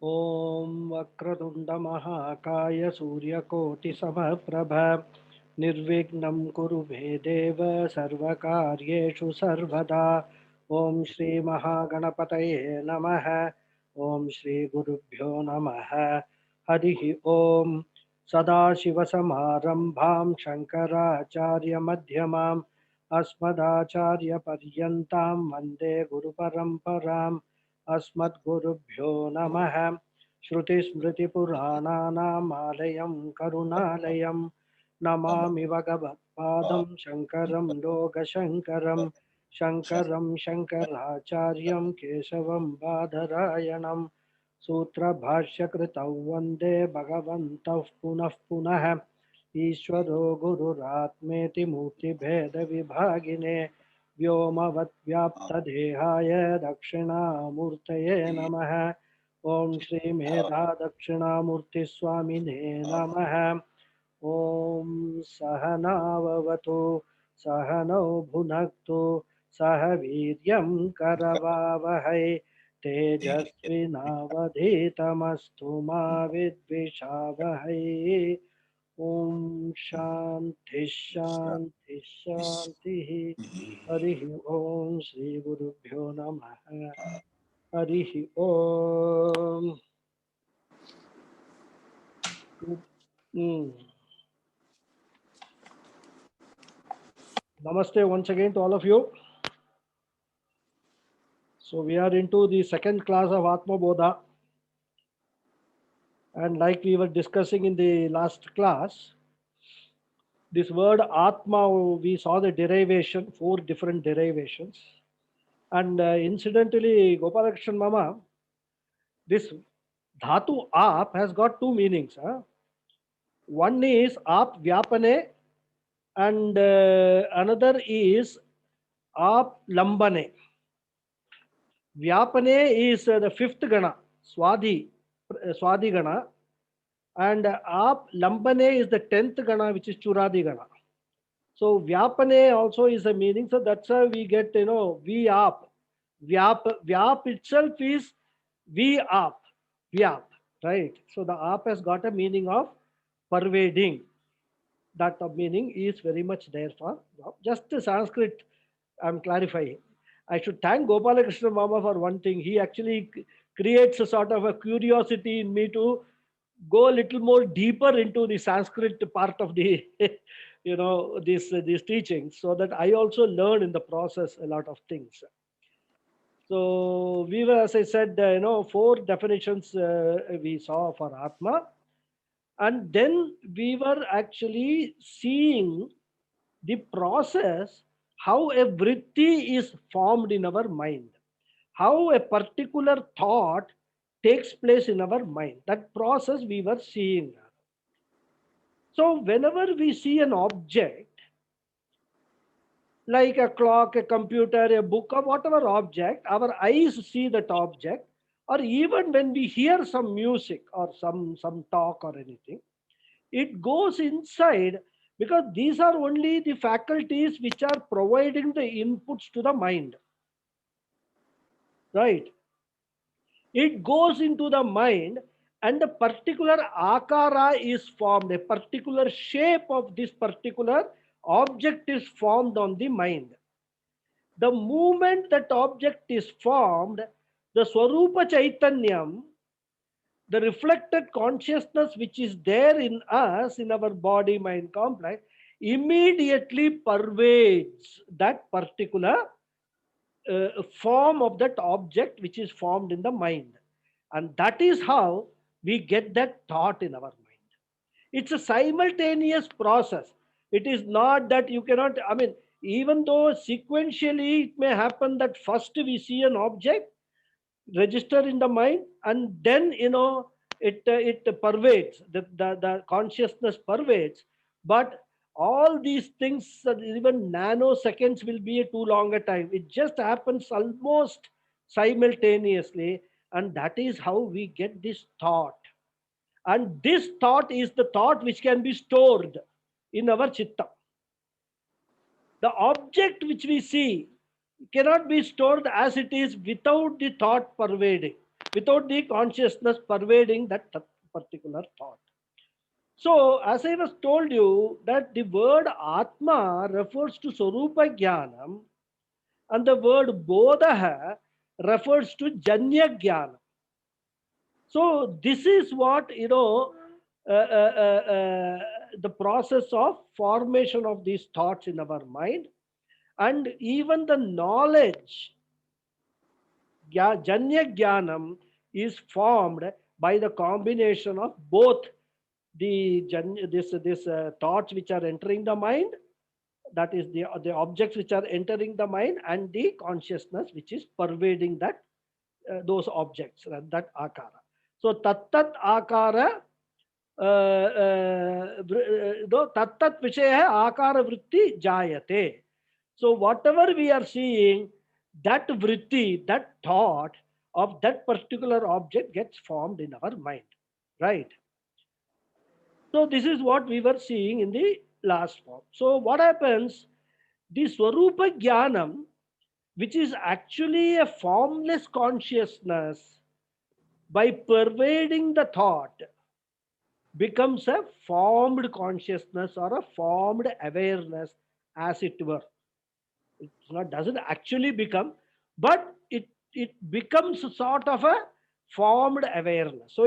ॐ वक्रतुण्डमहाकाय सूर्यकोटिसमप्रभ निर्विघ्नं कुरु मे देव सर्वकार्येषु सर्वदा। ॐ श्रीमहागणपतये नमः। ॐ श्रीगुरुभ्यो नमः। हरिः ॐ। सदाशिवसमारम्भां शङ्कराचार्यमध्यमाम् अस्मदाचार्यपर्यन्तां वन्दे गुरुपरम्पराम्। अस्मद्गुरुभ्यो नमः। श्रुतिस्मृतिपुराणानाम् आलयं करुणालयं नमामि भगवत्पादं शङ्करं लोकशङ्करं। शङ्करं शङ्कराचार्यं केशवं बादरायणं सूत्रभाष्यकृतौ वन्दे भगवन्तौ पुनः पुनः। ईश्वरो गुरुरात्मेति मूर्तिभेदविभागिने व्योमवद्व्याप्तदेहाय दक्षिणामूर्तये नमः। ॐ श्रीमेधादक्षिणामूर्तिस्वामिने नमः। ॐ सहनाववतु सहनौ भुनक्तु सह वीर्यं करवावहै तेजस्विनावधीतमस्तु मा विद्विषावहै। ॐ शान्ति शान्ति शान्तिः। हरिः ॐ श्रीगुरुभ्यो नमः। हरिः ॐ। Namaste once again to all of you. So we are into the second class of Atma Bodha, and like we were discussing in the last class, this word Atma, we saw the derivation, 4 different derivations. And incidentally, Gopalakrishnan Mama, this Dhatu Ap has got 2 meanings. One is Ap Vyapane, and another is Ap Lambane. Vyapane is the 5th Gana, Swadhi Gana, and Ap Lambane is the 10th Gana, which is Churadi Gana. So Vyapane also is a meaning. So that's how we get, Vyap. Vyap itself is Vyap, right? So the Ap has got a meaning of pervading. That meaning is very much there for just the Sanskrit. I'm clarifying. I should thank Gopalakrishna Mama for one thing. He actually creates a sort of a curiosity in me to go a little more deeper into the Sanskrit part of the, these teachings, so that I also learn in the process a lot of things. So we were, as I said, 4 definitions we saw for Atma. And then we were actually seeing the process, how a vritti is formed in our mind, how a particular thought takes place in our mind. That process we were seeing. So whenever we see an object, like a clock, a computer, a book, or whatever object, our eyes see that object, or even when we hear some music or some talk or anything, it goes inside, because these are only the faculties which are providing the inputs to the mind, right? It goes into the mind, and a particular akara is formed, a particular shape of this particular object is formed on the mind. The moment that object is formed, the Swarupa Chaitanyam, the reflected consciousness which is there in us, in our body mind complex, immediately pervades that particular form of that object which is formed in the mind. And that is how we get that thought in our mind. It's a simultaneous process. It is not that you cannot, even though sequentially it may happen that first we see an object, register in the mind, and then it pervades, the consciousness pervades. But all these things, even nanoseconds will be a too long a time. It just happens almost simultaneously, and that is how we get this thought. And this thought is the thought which can be stored in our chitta. The object which we see cannot be stored as it is without the thought pervading. without the consciousness pervading that particular thought. So, as I was told you, that the word Atma refers to Swarupa Jnanam, and the word Bodha refers to Janya Jnanam. So, this is what, the process of formation of these thoughts in our mind, and even the knowledge, Janya Jnanam, is formed by the combination of both this thoughts which are entering the mind, that is the objects which are entering the mind, and the consciousness which is pervading that those objects, that akara. So tattat akara, tattat vishaya akara vritti jayate. So whatever we are seeing, that vritti, that thought of that particular object gets formed in our mind, right? So this is what we were seeing in the last form. So what happens? The Swarupa Jnanam, which is actually a formless consciousness, by pervading the thought, becomes a formed consciousness or a formed awareness, as it were. It's not, doesn't actually become, but it becomes sort of a formed awareness. So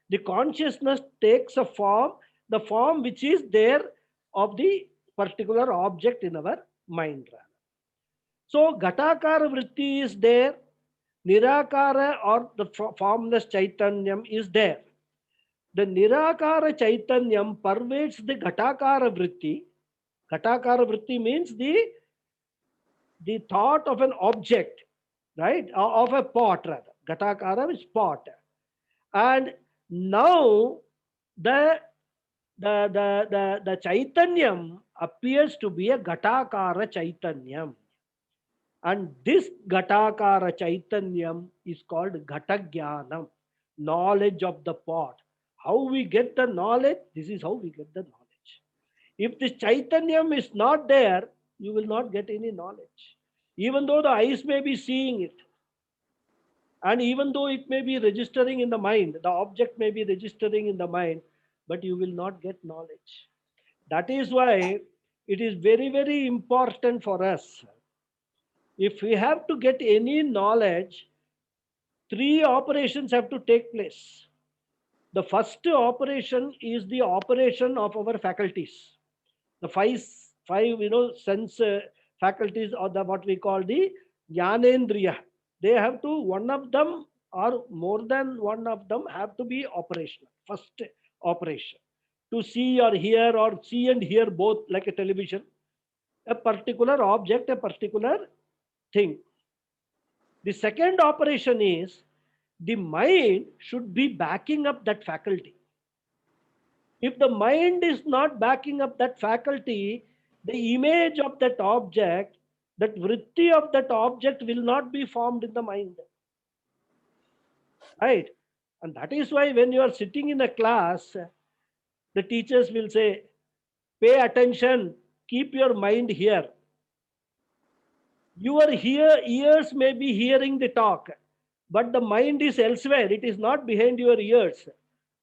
the consciousness takes a form, the form which is there of the particular object in our mind. So Ghatakara vritti is there, Nirakara or the formless Chaitanyam is there. The Nirakara Chaitanyam pervades the Ghatakara vritti. Ghatakara vritti means the thought of an object, right? Of a pot rather. Ghatakara is pot. And now the the Chaitanyam appears to be a Ghatakara Chaitanyam. And this Ghatakara Chaitanyam is called Ghatagyanam, knowledge of the pot. How we get the knowledge? This is how we get the knowledge. If this Chaitanyam is not there, you will not get any knowledge. Even though the eyes may be seeing it, and even though it may be registering in the mind, the object may be registering in the mind, but you will not get knowledge. That is why it is very, very important for us. If we have to get any knowledge, three operations have to take place. The first operation is the operation of our faculties. The five sense faculties, or the what we call the jnanendriya. They have to, one of them or more than one of them have to be operational. First operation. To see or hear, or see and hear both, like a television, a particular object, a particular thing. The second operation is the mind should be backing up that faculty. If the mind is not backing up that faculty, the image of that object, that vritti of that object will not be formed in the mind. Right? And that is why when you are sitting in a class, the teachers will say, pay attention, keep your mind here. Your ears may be hearing the talk, but the mind is elsewhere. It is not behind your ears.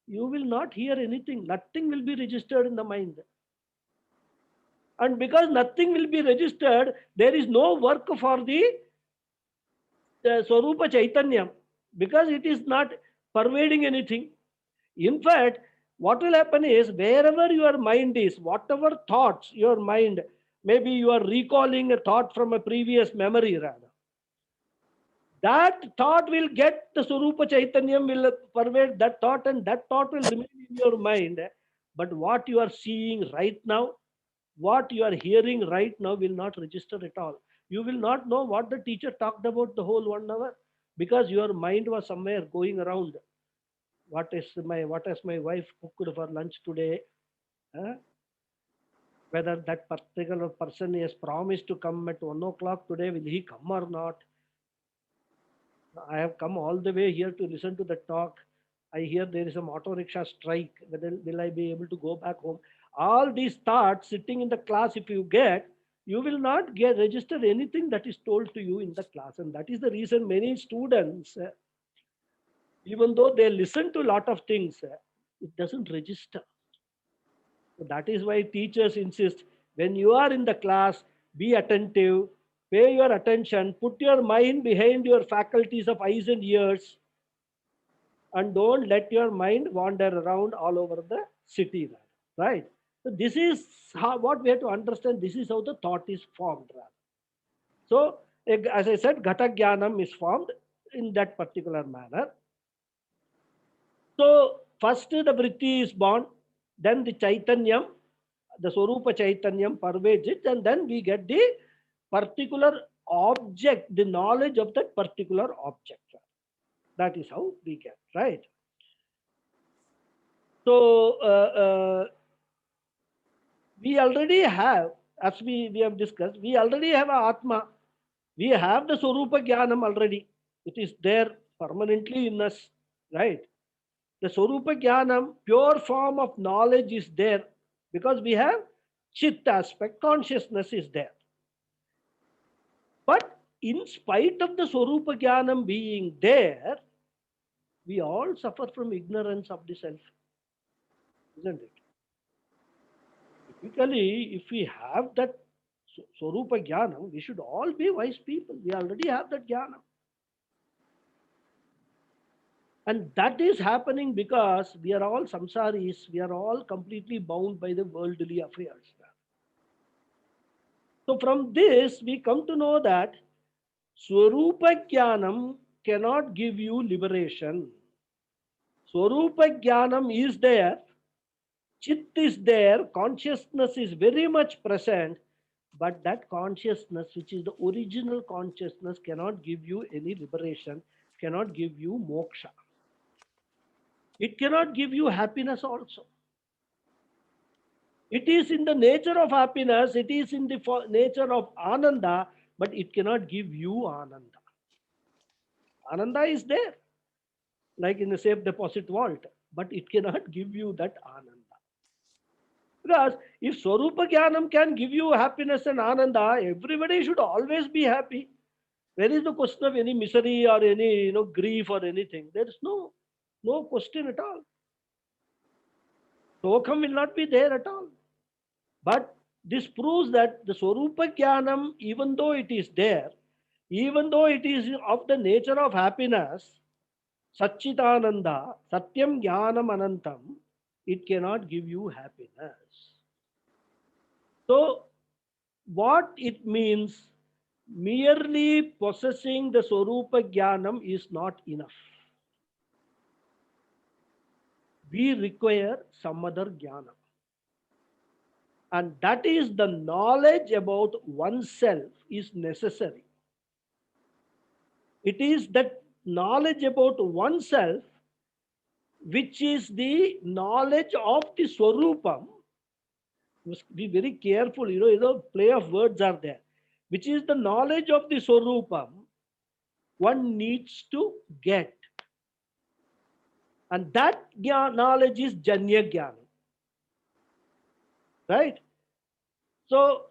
You will not hear anything. Nothing will be registered in the mind. And because nothing will be registered, there is no work for the Swarupa Chaitanyam, because it is not pervading anything. In fact, what will happen is, wherever your mind is, whatever thoughts your mind, maybe you are recalling a thought from a previous memory rather, that thought will get the Swarupa Chaitanyam will pervade that thought, and that thought will remain in your mind. But what you are seeing right now, what you are hearing right now will not register at all. You will not know what the teacher talked about the whole 1 hour, because your mind was somewhere going around. What has my wife cooked for lunch today? Huh? Whether that particular person has promised to come at 1 o'clock today, will he come or not? I have come all the way here to listen to the talk. I hear there is a auto rickshaw strike. Whether will I be able to go back home? All these thoughts sitting in the class, if you get, you will not get register anything that is told to you in the class. And that is the reason many students, Even though they listen to a lot of things, it doesn't register. So that is why teachers insist, when you are in the class, be attentive, pay your attention, put your mind behind your faculties of eyes and ears, and don't let your mind wander around all over the city. Right? So this is how, what we have to understand. This is how the thought is formed. So, as I said, Ghata Jnanam is formed in that particular manner. So, first the Vritti is born, then the Chaitanyam, the Swarupa Chaitanyam pervades it, and then we get the particular object, the knowledge of that particular object. That is how we get, right? So, we already have, as we have discussed, we already have a Atma. We have the Swarupa Jnanam already. It is there permanently in us, right? The Swarupa Jnanam, pure form of knowledge is there because we have Chit aspect, consciousness is there. But in spite of the Swarupa Jnanam being there, we all suffer from ignorance of the self, isn't it? Typically, if we have that Swarupa Jnanam, we should all be wise people. We already have that Jnanam. And that is happening because we are all samsaris, we are all completely bound by the worldly affairs. So from this, we come to know that Swarupa Jnanam cannot give you liberation. Swarupa Jnanam is there, Chit is there, consciousness is very much present, but that consciousness, which is the original consciousness, cannot give you any liberation, cannot give you moksha. It cannot give you happiness also. It is in the nature of happiness, it is in the nature of ananda, but it cannot give you ananda. Ananda is there, like in a safe deposit vault, but it cannot give you that ananda. Because if Swarupa Jnanam can give you happiness and ananda, everybody should always be happy. Where is the question of any misery or any grief or anything? There is no question at all. Sokham will not be there at all. But this proves that the Swarupa Jnanam, even though it is there, even though it is of the nature of happiness, Satchitananda, Satyam Jnanam Anantam, it cannot give you happiness. So, what it means, merely possessing the Swarupa Jnanam is not enough. We require some other Jnanam. And that is the knowledge about oneself is necessary. It is that knowledge about oneself which is the knowledge of the Swarupam. Must be very careful, play of words are there. Which is the knowledge of the Swarupam one needs to get. And that knowledge is Janya Jnana. Right? So,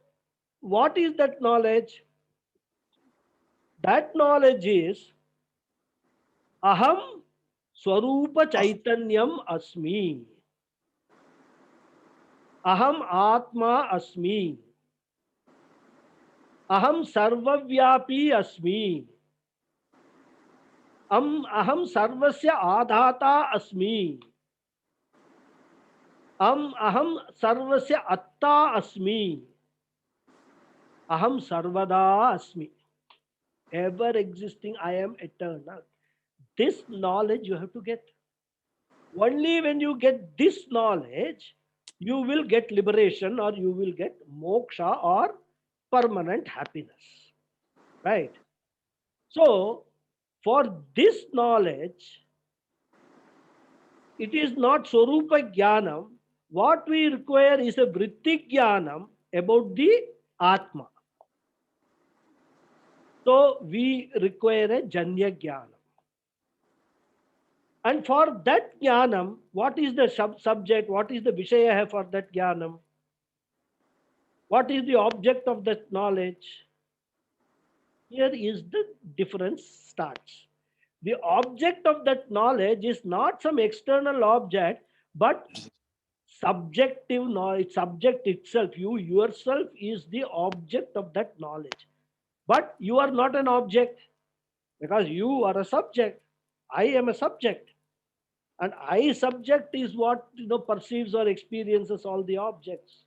what is that knowledge? That knowledge is Aham Swarupa Chaitanyam Asmi. Aham Atma Asmi. Aham Sarvavyapi Asmi. Aham Sarvasya Adhata Asmi. Aham Sarvasya Atta Asmi. Aham Sarvada Asmi. Ever existing, I am eternal. This knowledge you have to get. Only when you get this knowledge, you will get liberation or you will get moksha or permanent happiness. Right? So, for this knowledge, it is not Swarupa Jnanam. What we require is a Vritti Jnanam about the Atma. So, we require a Janya Jnanam. And for that Jnanam, what is the subject? What is the Vishaya for that Jnanam? What is the object of that knowledge? Here is the difference starts. The object of that knowledge is not some external object, but subjective knowledge, subject itself. You yourself is the object of that knowledge. But you are not an object, because you are a subject. I am a subject. And I subject is what perceives or experiences all the objects.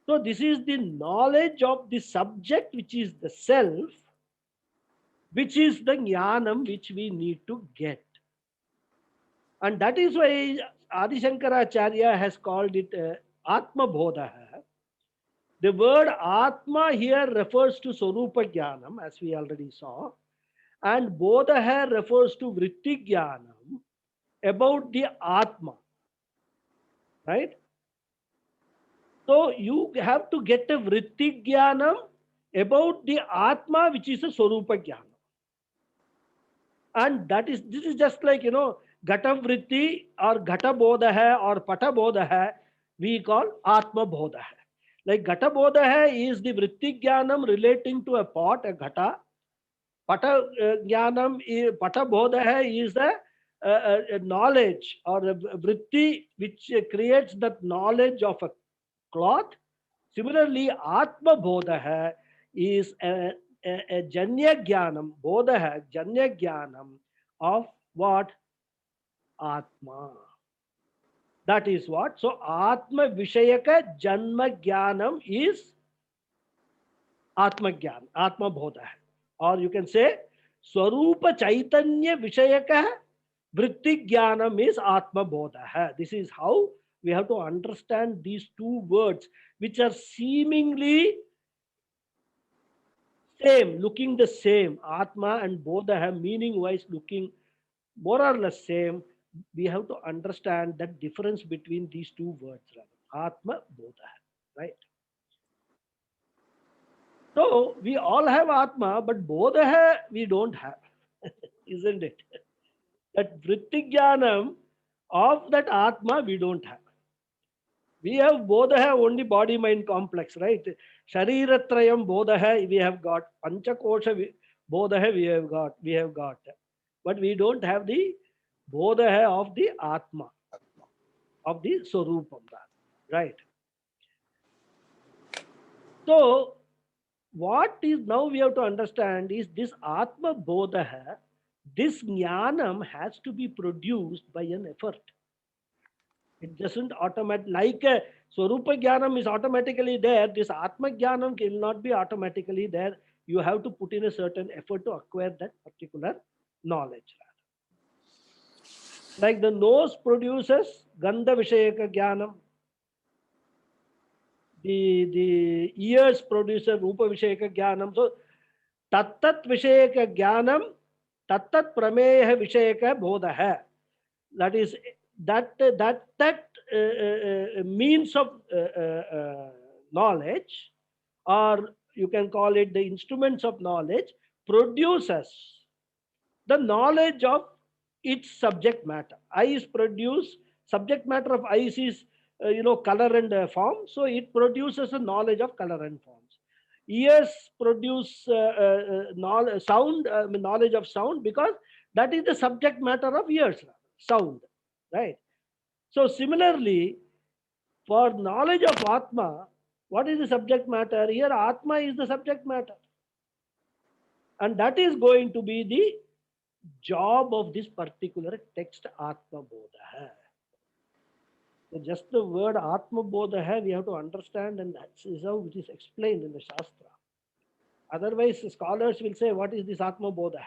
So this is the knowledge of the subject, which is the self, which is the jnanam which we need to get. And that is why Adi Shankaracharya has called it Atma Bodha. The word Atma here refers to Swarupa Jnanam, as we already saw, and Bodha refers to Vritti Jnanam about the Atma, right? So you have to get a Vritti Jnanam about the Atma, which is a Swarupa Jnanam. And this is just like, Gata Vritti or Gata Bodha hai or Pata Bodha hai, we call Atma Bodha hai. Like Gata Bodha hai is the Vritti Jnanam relating to a pot, a Gata. Pata Jnanam, Pata Bodha hai is a knowledge or a Vritti which creates that knowledge of a cloth. Similarly, Atma Bodha hai is a Janya Jnanam, Bodha hai, Janya Jnanam of what? Atma. That is what? So, Atma Vishayaka Janma Jnanam is Atma Jnana, Atma Bodha hai. Or you can say, Swarupa Chaitanya Vishayaka Vritti Jnanam is Atma Bodha hai. This is how we have to understand these two words, which are seemingly same, looking the same. Atma and Bodha have meaning wise looking more or less same. We have to understand that difference between these two words, Atma, Bodha, right? So we all have Atma, but Bodha we don't have, isn't it? That Vritti Jnanam of that Atma we don't have. We have Bodha only body mind complex, right? Shariratrayam Bodha we have got. Panchakosha Bodha we have got. But we don't have the Bodha of the Atma, of the Swarupam, right? So what is now we have to understand is this Atma Bodha, this Jnanam has to be produced by an effort. It doesn't automatically, like Swarupa Jnanam is automatically there, this Atma Jnanam will not be automatically there. You have to put in a certain effort to acquire that particular knowledge. Like the nose produces Gandha Vishayaka Jnanam, the ears produce Rupa Vishayaka Jnanam. So, Tattat Vishayaka Jnanam, Tattat Prameya Vishayaka Bodha. That is that means of knowledge, or you can call it the instruments of knowledge, produces the knowledge of its subject matter. Eyes produce subject matter of eyes is color and form, so it produces a knowledge of color and forms. Ears produce sound, knowledge of sound, because that is the subject matter of ears, sound, right? So similarly, for knowledge of Atma, what is the subject matter? Here Atma is the subject matter, and that is going to be the job of this particular text, Atma Bodha. So just the word Atma Bodha we have to understand, and that is how it is explained in the Shastra. Otherwise, scholars will say, what is this Atma Bodha?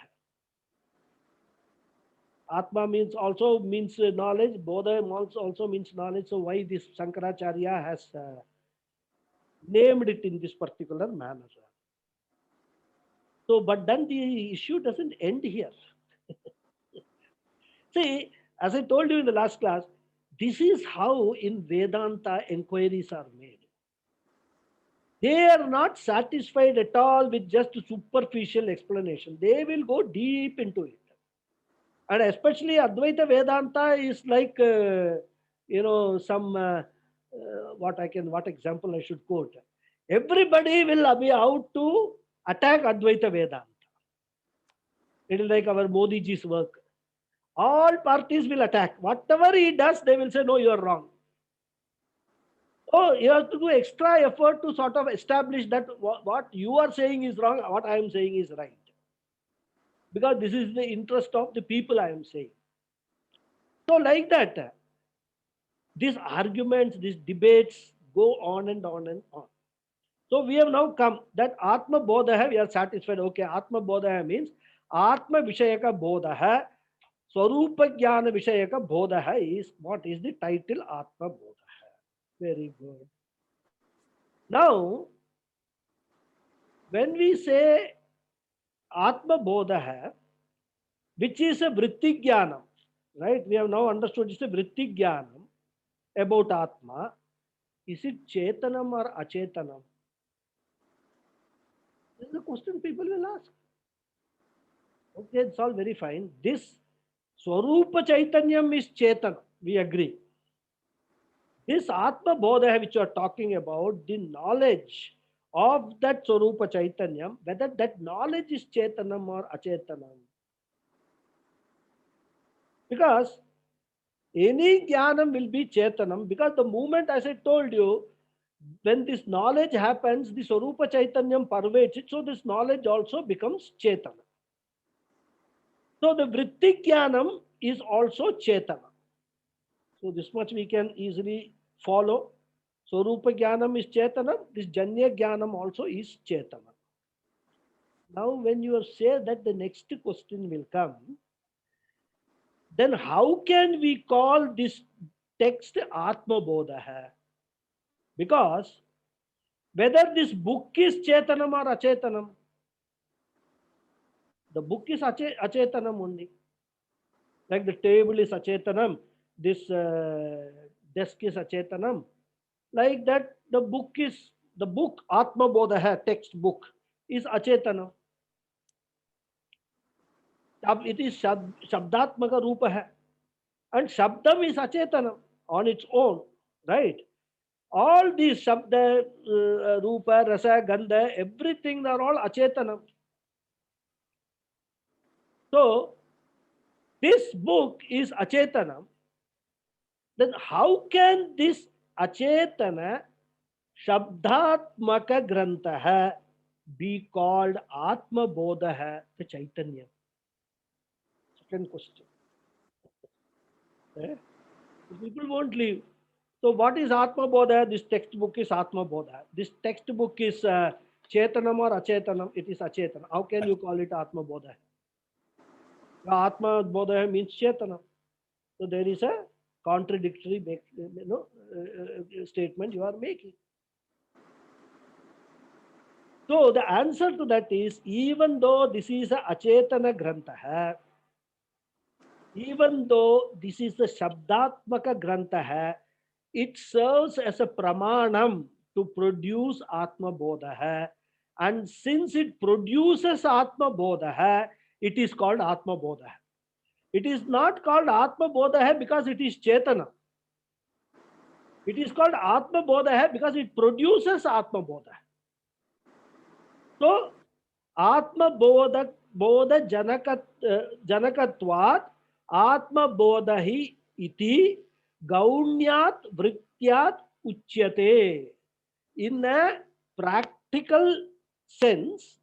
Atma also means knowledge, Bodha also means knowledge. So why this Shankaracharya has named it in this particular manner? So, but then the issue doesn't end here. See, as I told you in the last class, this is how in Vedanta inquiries are made. They are not satisfied at all with just superficial explanation. They will go deep into it. And especially Advaita Vedanta is like, some, what example I should quote. Everybody will be out to attack Advaita Vedanta. It is like our Modi ji's work. All parties will attack. Whatever he does, they will say, no, you are wrong. So you have to do extra effort to sort of establish that what you are saying is wrong, what I am saying is right. Because this is the interest of the people, I am saying. So like that, these arguments, these debates go on and on and on. So we have now come that Atma Bodha, we are satisfied. Okay, Atma Bodha means Atma Vishayaka Bodha, Swarupa Jnana Vishayaka Bodha is what is the title Atma Bodha. Very good. Now, when we say Atma Bodha, which is a Vritti Jnanam, right? We have now understood it's a Vritti Jnanam about Atma. Is it Chetanam or Achetanam? This is the question people will ask. Okay, it's all very fine. This Swarupa Chaitanyam is Chetan, we agree. This Atma Bodha which you are talking about, the knowledge of that Swarupa Chaitanyam, whether that knowledge is Chetanam or Achetanam. Because any Jnanam will be Chetanam, because the moment, as I told you, when this knowledge happens, the Swarupa Chaitanyam pervades it, so this knowledge also becomes Chetana. So the Vritti Jnanam is also Chetana. So this much we can easily follow. Swarupa Jnanam is Chetana, this Janya Jnanam also is Chetana. Now when you say that, the next question will come, then how can we call this text Atma Bodha? Because whether this book is Chetanam or Achetanam, the book is Achetanam only. Like the table is Achetanam, this desk is Achetanam. Like that, the book Atma Bodha, textbook, is Achetanam. It is Shabdatmaka Rupa hai. And Shabdam is Achetanam on its own, right? All these Shabda, Rupa, Rasa, Gandha, everything are all Achetanam. So, this book is Achetanam. Then how can this Achetana Shabdatmaka Grantaha be called Atma Bodha, the Chaitanya? Second question. People won't leave. So what is Atma Bodha? This textbook is Atma Bodha. This textbook is Chetanam or Achetanam. It is Achetana. How can you call it Atma Bodha? Atma Bodha means Chetanam. So there is a contradictory statement you are making. So the answer to that is, even though this is a Achetana Grantha, even though this is a Shabdatmaka Grantha, it serves as a pramanam to produce Atma Bodha. And since it produces Atma Bodha, it is called Atma Bodha. It is not called Atma Bodha because it is Chetana. It is called Atma Bodha because it produces Atma Bodha. So, Atma Bodha Janakatvat Atma Bodhahi iti Gaunyat Vrityat Uchyate. In a practical sense,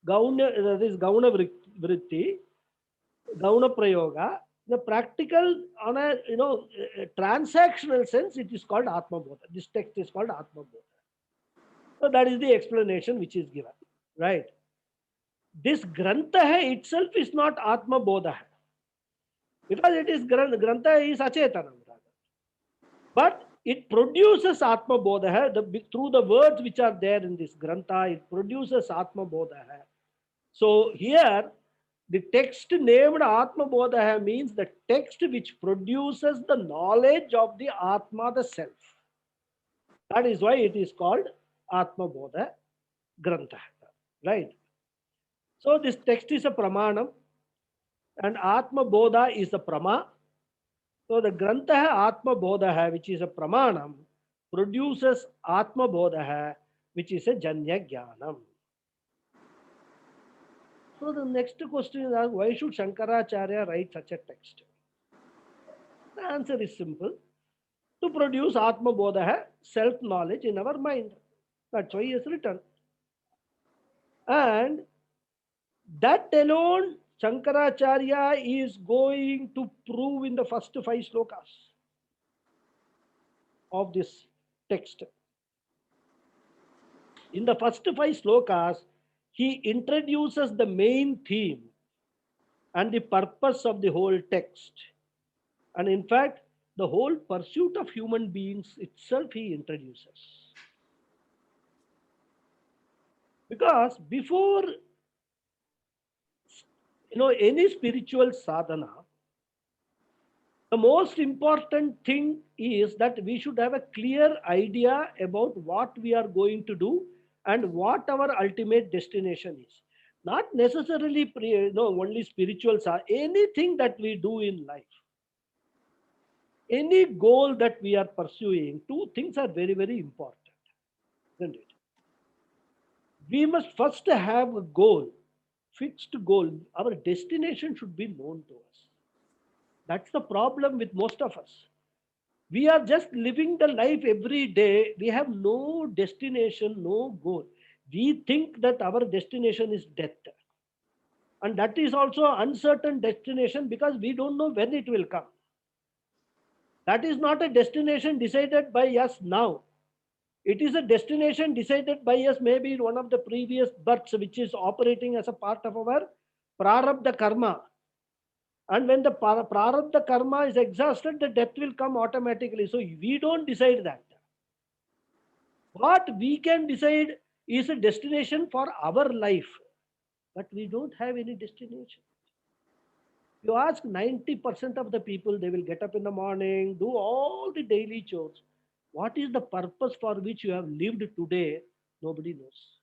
that is Gauna Vritti, Gauna Prayoga, the practical, on a transactional sense, it is called Atma Bodha. This text is called Atma Bodha. So that is the explanation which is given, right? This Grantha itself is not Atma Bodha, because it is Grantha is Achetana. But it produces Atma Bodha through the words which are there in this Grantha. It produces Atma Bodha. So here, the text named Atma Bodha means the text which produces the knowledge of the Atma, the self. That is why it is called Atma Bodha Grantha, right? So this text is a pramanam and Atma Bodha is a prama. So the Grantha Atma Bodha, which is a pramanam, produces Atma Bodha, which is a Janya Jnanam. So the next question is asked, why should Shankaracharya write such a text? The answer is simple. To produce Atma Bodha, self-knowledge in our mind. That's why he has written. And that alone, Shankaracharya is going to prove in the first 5 slokas of this text. In the first 5 slokas, he introduces the main theme and the purpose of the whole text. And in fact, the whole pursuit of human beings itself he introduces. Because before any spiritual sadhana, the most important thing is that we should have a clear idea about what we are going to do and what our ultimate destination is. Not necessarily only spiritual sadhana, anything that we do in life, any goal that we are pursuing, two things are very, very important, isn't it? We must first have a goal, fixed goal. Our destination should be known to us. That's the problem with most of us. We are just living the life every day. We have no destination, no goal. We think that our destination is death. And that is also uncertain destination because we don't know when it will come. That is not a destination decided by us now. It is a destination decided by us maybe in one of the previous births, which is operating as a part of our prarabdha karma. And when the prarabdha karma is exhausted, the death will come automatically. So we don't decide that. What we can decide is a destination for our life, but we don't have any destination. You ask 90% of the people, they will get up in the morning, do all the daily chores. What is the purpose for which you have lived today? Nobody knows.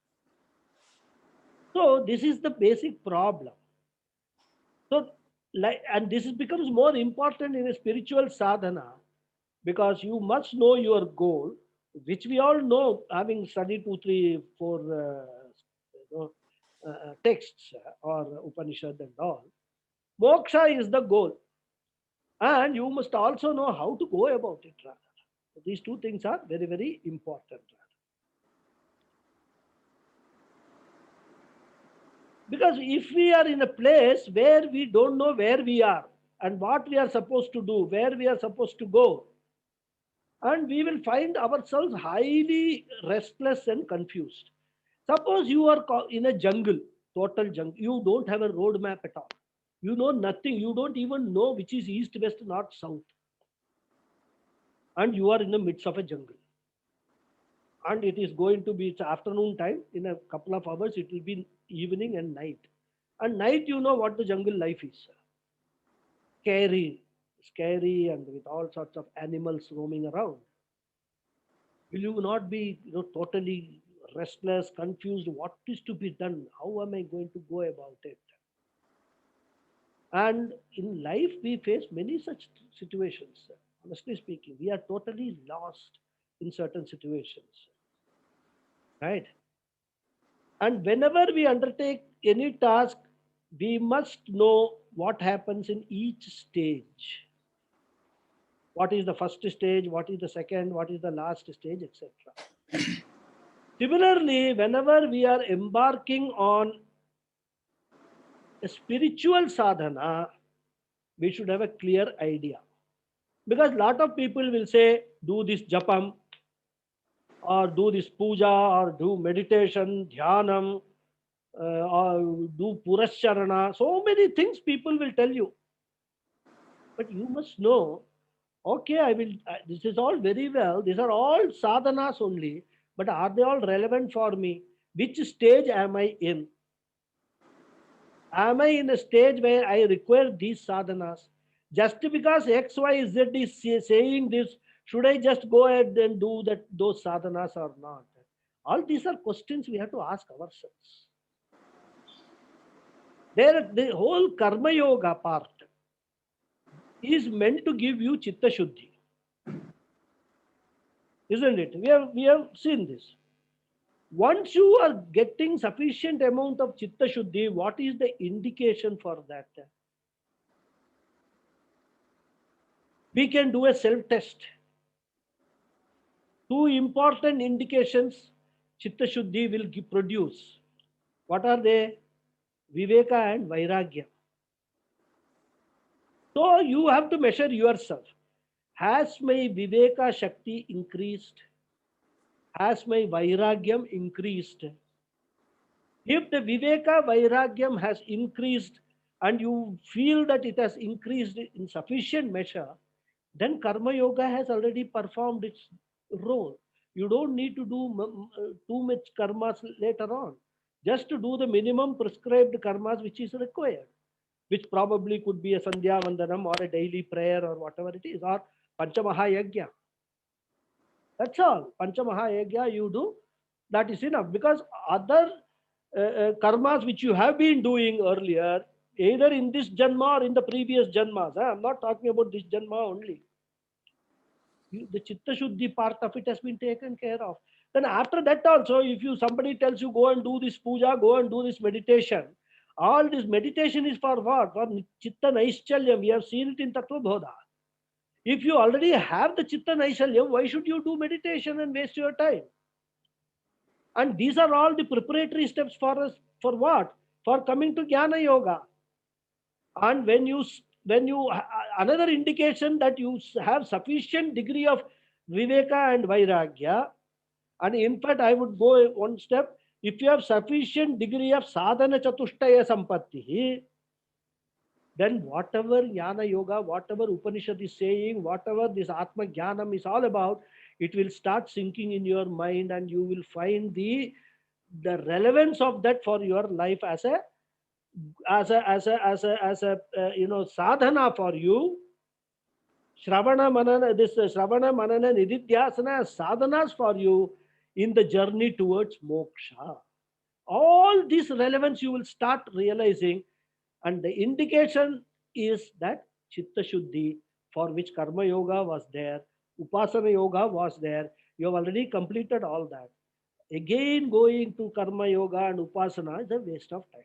So this is the basic problem. So, and this becomes more important in a spiritual sadhana because you must know your goal, which we all know, having studied 2, 3, 4 texts or Upanishad and all. Moksha is the goal, and you must also know how to go about it. Rather, so these two things are very, very important. Because if we are in a place where we don't know where we are and what we are supposed to do, where we are supposed to go, and we will find ourselves highly restless and confused. Suppose you are in a jungle, total jungle, you don't have a road map at all. You know nothing, you don't even know which is east, west, north, south. And you are in the midst of a jungle. And it is going to be, it's afternoon time, in a couple of hours, it will be evening and night. And night, you know what the jungle life is. Scary, and with all sorts of animals roaming around. Will you not be totally restless, confused? What is to be done? How am I going to go about it? And in life, we face many such situations. Honestly speaking, we are totally lost in certain situations, right? And whenever we undertake any task, we must know what happens in each stage. What is the first stage? What is the second? What is the last stage, etc. Similarly, whenever we are embarking on a spiritual sadhana, we should have a clear idea. Because a lot of people will say, do this japam, or do this puja, or do meditation, dhyanam, or do purasharana. So many things people will tell you. But you must know, okay, this is all very well. These are all sadhanas only. But are they all relevant for me? Which stage am I in? Am I in a stage where I require these sadhanas? Just because X, Y, Z is saying this, should I just go ahead and do those sadhanas or not? All these are questions we have to ask ourselves. The whole karma yoga part is meant to give you chitta shuddhi, isn't it? We have seen this. Once you are getting sufficient amount of Chitta Shuddhi, what is the indication for that? We can do a self-test. Two important indications Chitta Shuddhi will produce. What are they? Viveka and Vairagya. So you have to measure yourself. Has my Viveka Shakti increased? Has my Vairagyam increased? If the Viveka Vairagyam has increased and you feel that it has increased in sufficient measure, then Karma Yoga has already performed its role. You don't need to do too much karmas later on. Just to do the minimum prescribed karmas which is required, which probably could be a Sandhya Vandanam or a daily prayer or whatever it is, or Panchamahayagya. That's all. Panchamahayagya you do, that is enough. Because other karmas which you have been doing earlier, either in this janma or in the previous janmas, I'm not talking about this janma only. The Chitta Shuddhi part of it has been taken care of. Then after that also, if you somebody tells you go and do this puja, go and do this meditation, all this meditation is for what? For Chitta Naischalyam. We have seen it in Tattva Bodha. If you already have the Chitta Naishalyam, why should you do meditation and waste your time? And these are all the preparatory steps for us. For what? For coming to Jnana Yoga. And when you another indication that you have sufficient degree of Viveka and Vairagya, and in fact I would go one step, if you have sufficient degree of Sadhana Chatushtaya Sampatti, then whatever Jnana Yoga, whatever Upanishad is saying, whatever this Atma Jnanam is all about, it will start sinking in your mind and you will find the relevance of that for your life as a sadhana for you. Shravana Manana, this Shravana Manana Nididhyasana sadhanas for you in the journey towards moksha. All this relevance you will start realizing, and the indication is that Chitta Shuddhi, for which Karma Yoga was there, Upasana Yoga was there. You have already completed all that. Again, going to Karma Yoga and Upasana is a waste of time.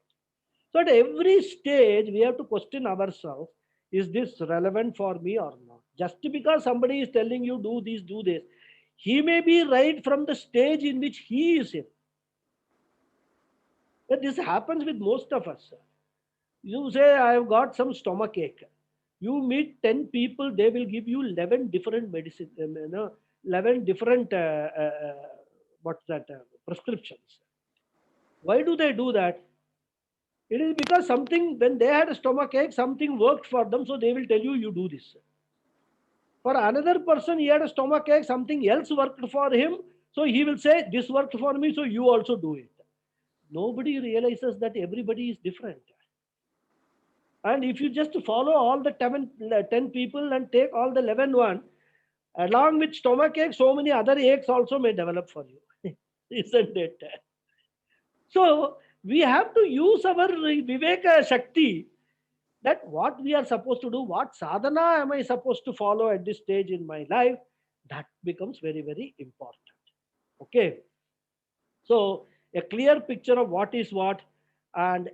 So at every stage, we have to question ourselves, is this relevant for me or not? Just because somebody is telling you do this, do this, he may be right from the stage in which he is in. But this happens with most of us. You say, I have got some stomach ache. You meet 10 people, they will give you 11 different medicine, 11 different prescriptions. Why do they do that? It is because something, when they had a stomach ache, something worked for them, so they will tell you, you do this. For another person, he had a stomach ache, something else worked for him, so he will say, this worked for me, so you also do it. Nobody realizes that everybody is different. And if you just follow all the 10 people and take all the 11 one, along with stomach ache, so many other aches also may develop for you. Isn't it? So we have to use our Viveka Shakti, that what we are supposed to do, what sadhana am I supposed to follow at this stage in my life, that becomes very, very important. Okay. So a clear picture of what is what and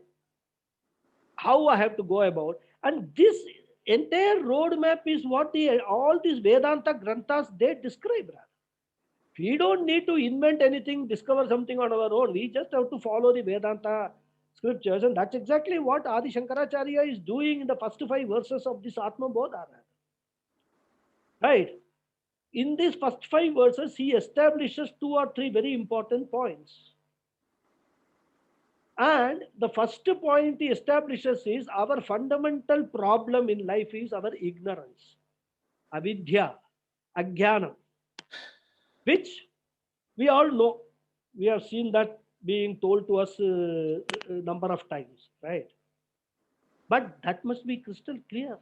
how I have to go about. And this entire roadmap is what all these Vedanta Granthas, they describe. We don't need to invent anything, discover something on our own. We just have to follow the Vedanta scriptures. And that's exactly what Adi Shankaracharya is doing in the first 5 verses of this Atma Bodha. Right? In these first 5 verses, he establishes 2 or 3 very important points. And the first point he establishes is our fundamental problem in life is our ignorance, avidya, ajnana, which we all know. We have seen that being told to us a number of times, right? But that must be crystal clear.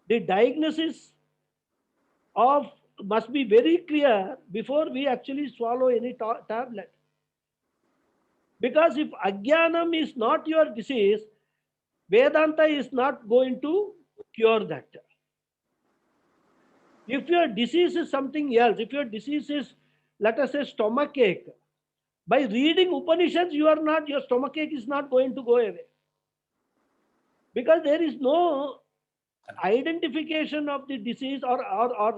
The diagnosis of must be very clear before we actually swallow any tablet. Because if ajnanam is not your disease, Vedanta is not going to cure that. If your disease is something else, if your disease is let us say stomach ache. By reading Upanishads, your stomach ache is not going to go away. Because there is no identification of the disease, or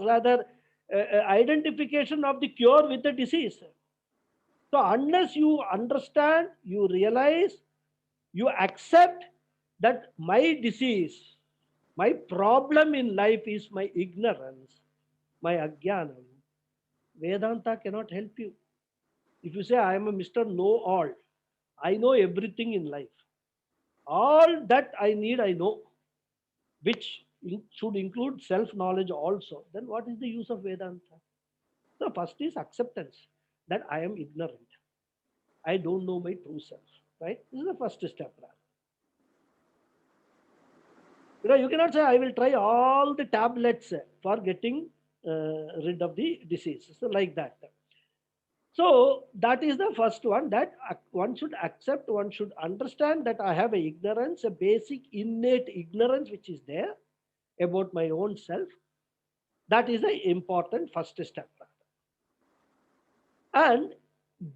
rather identification of the cure with the disease. So unless you understand, you realize, you accept that my disease, my problem in life is my ignorance, my ajnanam, Vedanta cannot help you. If you say, I am a Mr. Know All, I know everything in life. All that I need, I know, which should include self-knowledge also. Then what is the use of Vedanta? So first is acceptance that I am ignorant. I don't know my true self. Right? This is the first step. You cannot say, I will try all the tablets for getting rid of the disease. So like that. So that is the first one, that one should accept, one should understand that I have a ignorance, a basic innate ignorance which is there about my own self. That is the important first step. And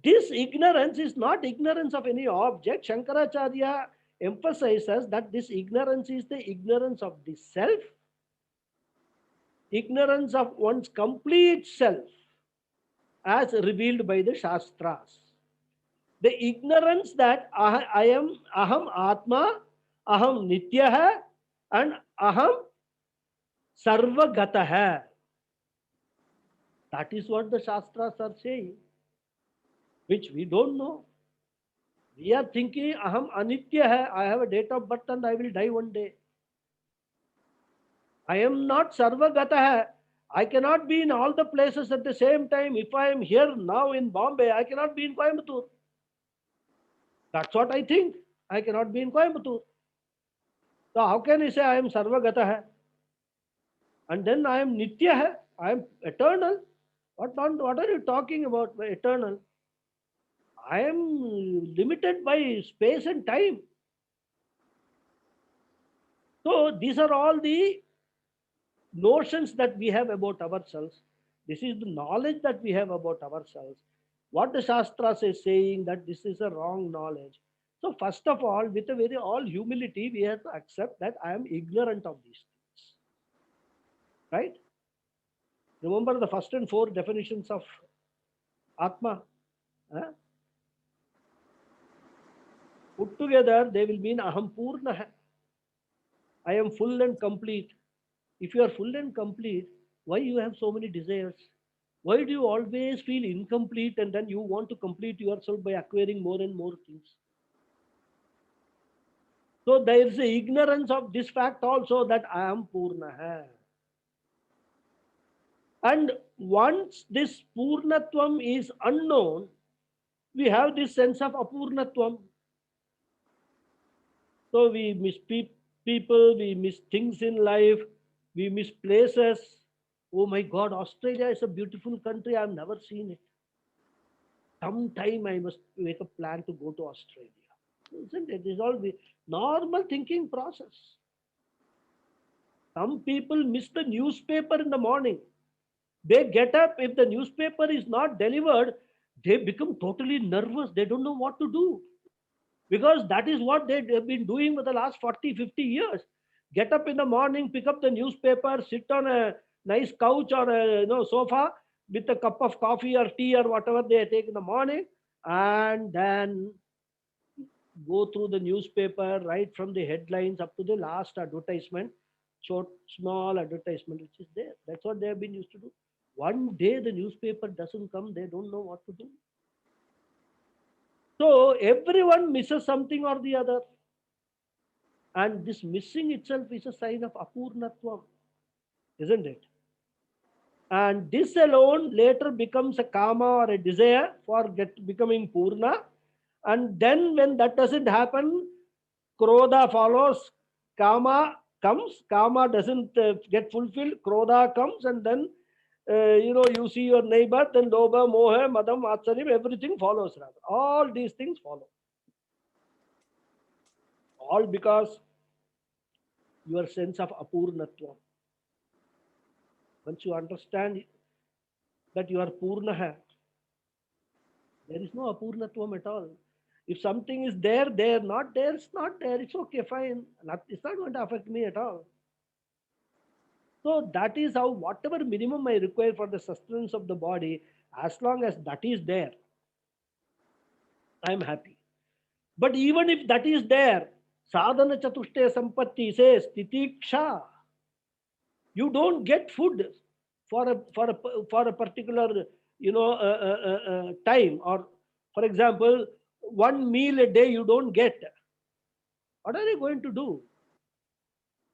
this ignorance is not ignorance of any object. Shankaracharya emphasizes that this ignorance is the ignorance of the self, ignorance of one's complete self as revealed by the Shastras. The ignorance that I am Aham Atma, Aham Nityaha, and Aham Sarvagataha. That is what the Shastras are saying, which we don't know. We are thinking Aham Anityaha, I have a date of birth and I will die one day. I am not Sarvagataha. I cannot be in all the places at the same time. If I am here now in Bombay, I cannot be in Coimbatore. That's what I think. I cannot be in Coimbatore. So how can I say I am Sarvagataha? And then I am Nityaha. I am eternal. What are you talking about by eternal? I am limited by space and time. So these are all the notions that we have about ourselves. This is the knowledge that we have about ourselves. What the Shastras is saying, that this is a wrong knowledge. So first of all, with a very all humility, we have to accept that I am ignorant of these things. Right? Remember the first and four definitions of Atma. Put together, they will mean Aham Purna. I am full and complete. If you are full and complete, why you have so many desires? Why do you always feel incomplete and then you want to complete yourself by acquiring more and more things? So there is a ignorance of this fact also, that I am Purna. And once this Purnatvam is unknown, we have this sense of Apurnatvam. So we miss people, we miss things in life, we miss places. Oh my God, Australia is a beautiful country. I've never seen it. Sometime I must make a plan to go to Australia. Isn't it? It is all the normal thinking process. Some people miss the newspaper in the morning. They get up, if the newspaper is not delivered, they become totally nervous. They don't know what to do. Because that is what they have been doing for the last 40, 50 years. Get up in the morning, pick up the newspaper, sit on a nice couch or a sofa with a cup of coffee or tea or whatever they take in the morning, and then go through the newspaper right from the headlines up to the last advertisement, short, small advertisement which is there. That's what they have been used to do. One day the newspaper doesn't come, they don't know what to do. So everyone misses something or the other. And this missing itself is a sign of Apurnatvam, isn't it? And this alone later becomes a kama or a desire for becoming Purna. And then when that doesn't happen, Krodha follows, kama comes, kama doesn't get fulfilled, Krodha comes, and then you see your neighbor, then Lobha, Moha, Madam, Atsarim, everything follows. Rather. All these things follow. All because your sense of Apurnatvam. Once you understand that you are Purnaha, There is no apurnatvam at all. If something is there, there, not there, it's not there. It's okay, fine. It's not going to affect me at all. So that is how whatever minimum I require for the sustenance of the body, as long as that is there, I am happy. But even if that is there, sadhana chatushte sampatti says titiksha. You don't get food for a particular time, or for example, one meal a day you don't get. What are you going to do?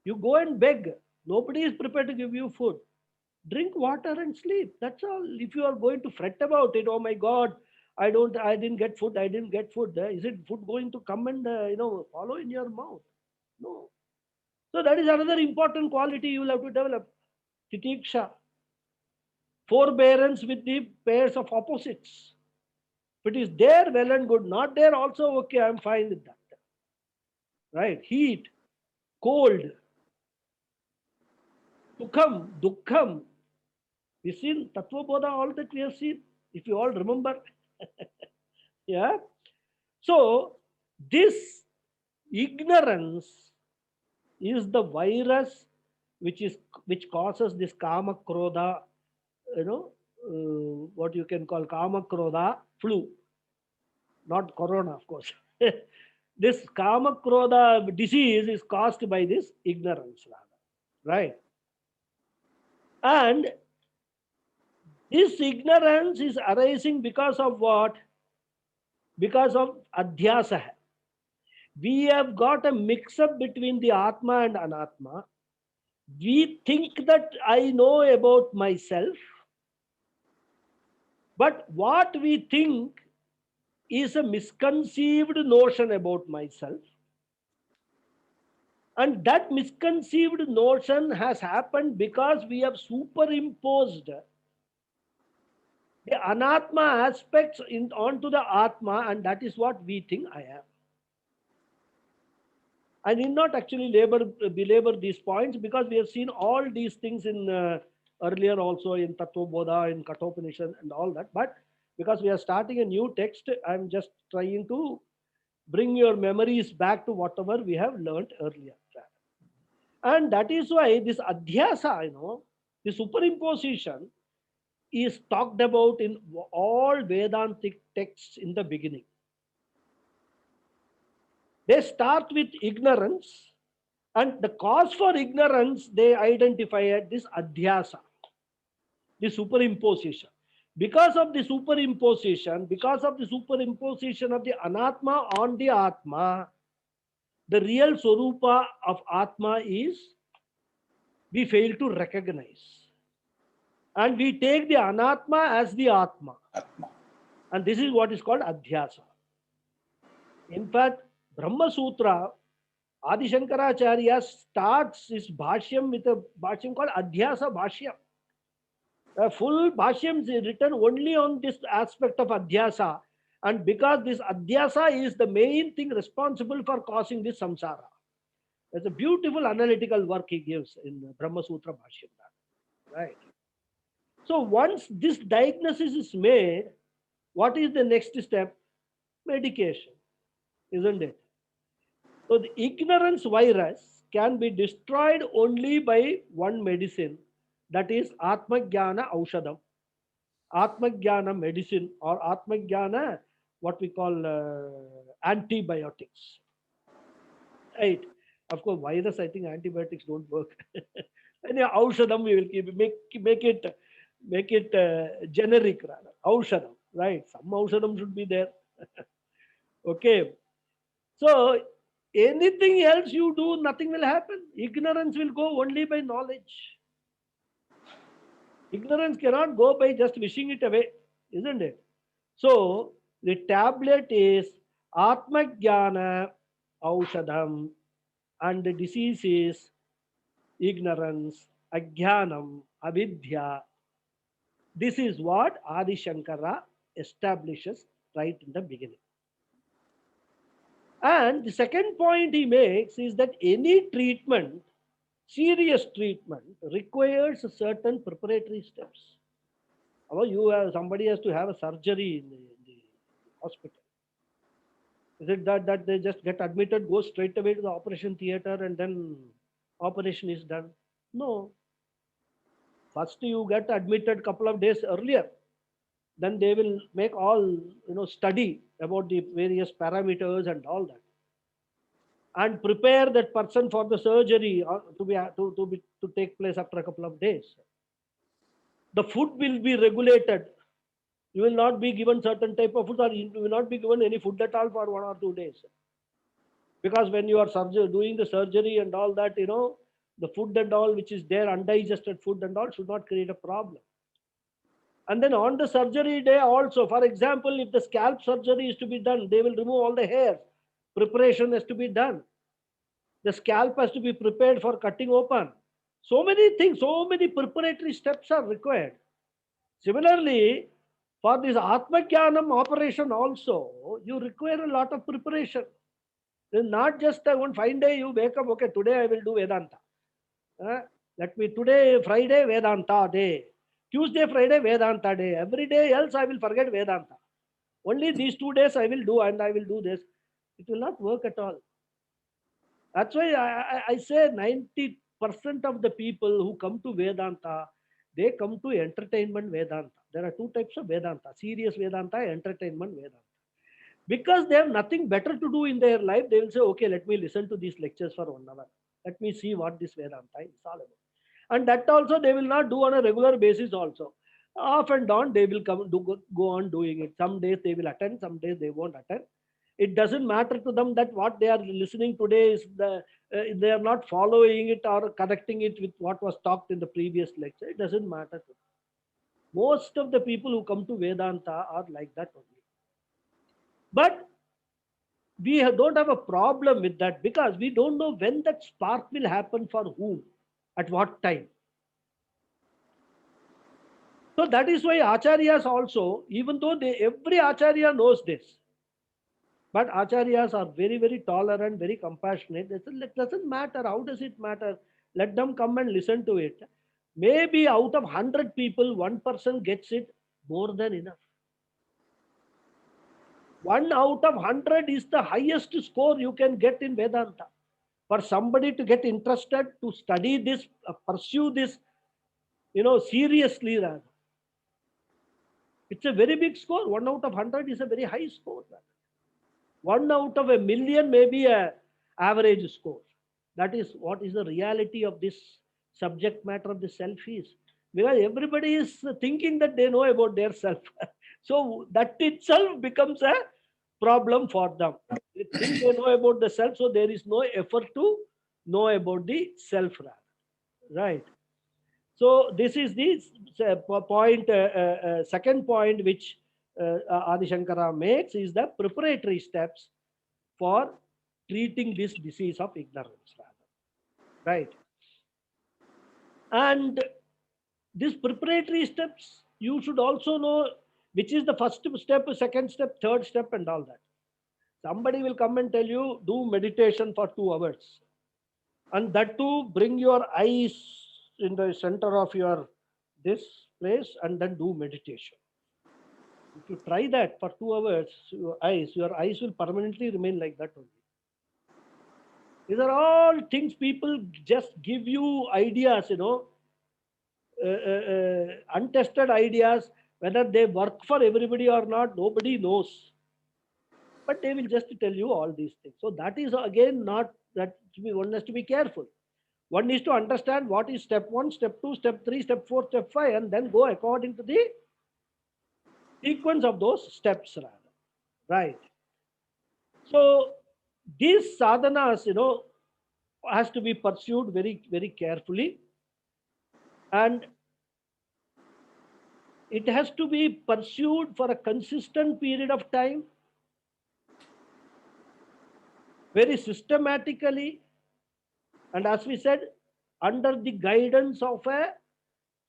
You go and beg. Nobody is prepared to give you food. Drink water and sleep. That's all. If you are going to fret about it, oh my God, I didn't get food. I didn't get food. Is it food going to come and follow in your mouth? No. So that is another important quality you will have to develop. Titiksha, forbearance with the pairs of opposites. If it is there, well and good. Not there, also okay. I'm fine with that. Right? Heat, cold, sukham, dukkham. We've seen Tattva Bodha, all that we have seen, if you all remember. Yeah. So, this ignorance is the virus which causes this kama krodha, what you can call kama krodha flu, not corona, of course. This kama krodha disease is caused by this ignorance, rather, right? And this ignorance is arising because of what? Because of adhyasa. We have got a mix up between the Atma and Anatma. We think that I know about myself, but what we think is a misconceived notion about myself. And that misconceived notion has happened because we have superimposed the Anatma aspects onto the Atma, and that is what we think I am. I need not actually belabor these points because we have seen all these things in earlier also in Tattva Bodha, in Kathopanishad and all that. But because we are starting a new text, I'm just trying to bring your memories back to whatever we have learned earlier. And that is why this adhyasa, the superimposition, is talked about in all Vedantic texts in the beginning. They start with ignorance, and the cause for ignorance they identify as this adhyasa, the superimposition. Because of the superimposition of the anatma on the atma, the real swarupa of atma is we fail to recognize. And we take the anatma as the atma. Atma. And this is what is called adhyasa. In fact, Brahma Sutra, Adi Shankaracharya starts his bhashyam with a bhashyam called Adhyasa Bhashyam. A full bhashyam is written only on this aspect of Adhyasa, and because this Adhyasa is the main thing responsible for causing this samsara. It's a beautiful analytical work he gives in Brahma Sutra Bhashyam. Right. So once this diagnosis is made, what is the next step? Medication, isn't it? So the ignorance virus can be destroyed only by one medicine, that is Atmajnana Aushadam, Atmajnana medicine, or Atmajnana, what we call antibiotics. Right. Of course, virus, I think antibiotics don't work. And yeah, Aushadam we will keep, make it generic rather. Aushadam, right? Some Aushadam should be there. Okay. So anything else you do, nothing will happen. Ignorance will go only by knowledge. Ignorance cannot go by just wishing it away, isn't it? So the tablet is Atmajnana Aushadam, and the disease is ignorance, Ajnanam, Avidya. This is what Adi Shankara establishes right in the beginning. And the second point he makes is that any treatment, serious treatment, requires certain preparatory steps. Somebody has to have a surgery in the hospital? Is it that they just get admitted, go straight away to the operation theater, and then operation is done? No. First you get admitted couple of days earlier. Then they will make all, study about the various parameters and all that, and prepare that person for the surgery to take place after a couple of days. The food will be regulated. You will not be given certain type of food, or you will not be given any food at all for 1 or 2 days. Because when you are doing the surgery and all that, the food and all which is there, undigested food and all, should not create a problem. And then on the surgery day also, for example, if the scalp surgery is to be done, they will remove all the hairs. Preparation has to be done. The scalp has to be prepared for cutting open. So many things, so many preparatory steps are required. Similarly, for this Atma Jnanam operation also, you require a lot of preparation. It's not just one fine day you wake up, okay, today I will do Vedanta. Today, Friday, Vedanta day. Tuesday, Friday, Vedanta day. Every day else I will forget Vedanta. Only these 2 days I will do, and I will do this. It will not work at all. That's why I say 90% of the people who come to Vedanta, they come to entertainment Vedanta. There are two types of Vedanta: serious Vedanta, entertainment Vedanta. Because they have nothing better to do in their life, they will say, okay, let me listen to these lectures for 1 hour. Let me see what this Vedanta is all about. And that also they will not do on a regular basis also. Off and on, they will go on doing it. Some days they will attend, some days they won't attend. It doesn't matter to them that what they are listening today is they are not following it or connecting it with what was talked in the previous lecture. It doesn't matter to them. Most of the people who come to Vedanta are like that only. But we don't have a problem with that, because we don't know when that spark will happen for whom, at what time. So that is why Acharyas also, even though every Acharya knows this, but Acharyas are very, very tolerant, very compassionate. They say, it doesn't matter. How does it matter? Let them come and listen to it. Maybe out of 100 people, one person gets it, more than enough. 1 out of 100 is the highest score you can get in Vedanta. For somebody to get interested, to study this, pursue this, seriously, rather. It's a very big score. 1 out of 100 is a very high score. 1 out of a million may be an average score. That is what is the reality of this subject matter of the self is. Because everybody is thinking that they know about their self. So that itself becomes a problem for them. They think they know about the self, so there is no effort to know about the self, right? So this is the point. Second point which Adi Shankara makes is the preparatory steps for treating this disease of ignorance, right? And these preparatory steps, you should also know which is the first step, second step, third step, and all that. Somebody will come and tell you, do meditation for 2 hours. And that too, bring your eyes in the center of this place and then do meditation. If you try that for 2 hours, your eyes will permanently remain like that only. These are all things people just give you ideas, untested ideas. Whether they work for everybody or not, nobody knows. But they will just tell you all these things. So that is again not that one has to be careful. One needs to understand what is step 1, step 2, step 3, step 4, step 5, and then go according to the sequence of those steps, rather. Right. So these sadhanas, has to be pursued very, very carefully. And it has to be pursued for a consistent period of time, very systematically, and as we said, under the guidance of a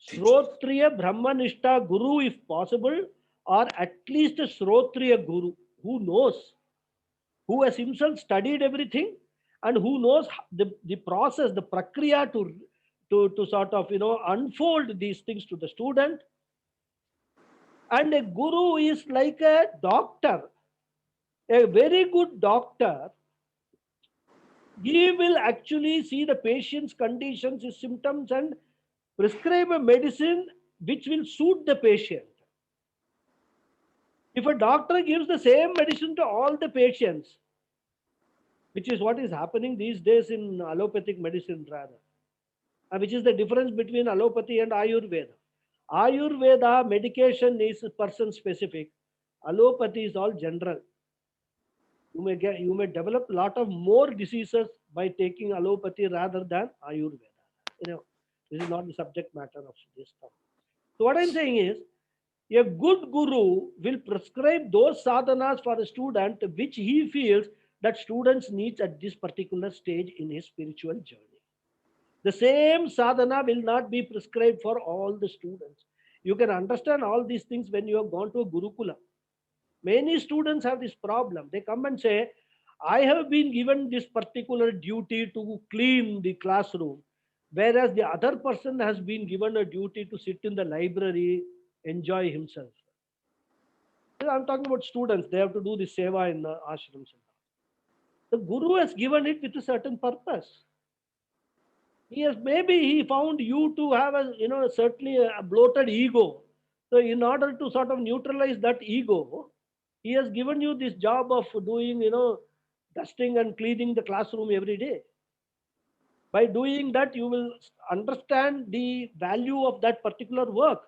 Shrotriya Brahmanishta Guru, if possible, or at least a Shrotriya Guru who knows, who has himself studied everything and who knows the process, the prakriya to sort of, unfold these things to the student. And a guru is like a doctor A very good doctor, he will actually see the patient's conditions, his symptoms, and prescribe a medicine which will suit the patient. If a doctor gives the same medicine to all the patients, which is what is happening these days in allopathic medicine, rather, which is the difference between allopathy and Ayurveda. Ayurveda medication is person specific. Allopathy is all general. You may develop a lot of more diseases by taking allopathy rather than Ayurveda. This is not the subject matter of this talk. So what I'm saying is, a good guru will prescribe those sadhanas for a student which he feels that students needs at this particular stage in his spiritual journey. The same sadhana will not be prescribed for all the students. You can understand all these things when you have gone to a Gurukula. Many students have this problem. They come and say, I have been given this particular duty to clean the classroom, whereas the other person has been given a duty to sit in the library, enjoy himself. I'm talking about students. They have to do the seva in the ashrams. The guru has given it with a certain purpose. Maybe he found you to have certainly a bloated ego. So in order to sort of neutralize that ego, he has given you this job of doing, dusting and cleaning the classroom every day. By doing that, you will understand the value of that particular work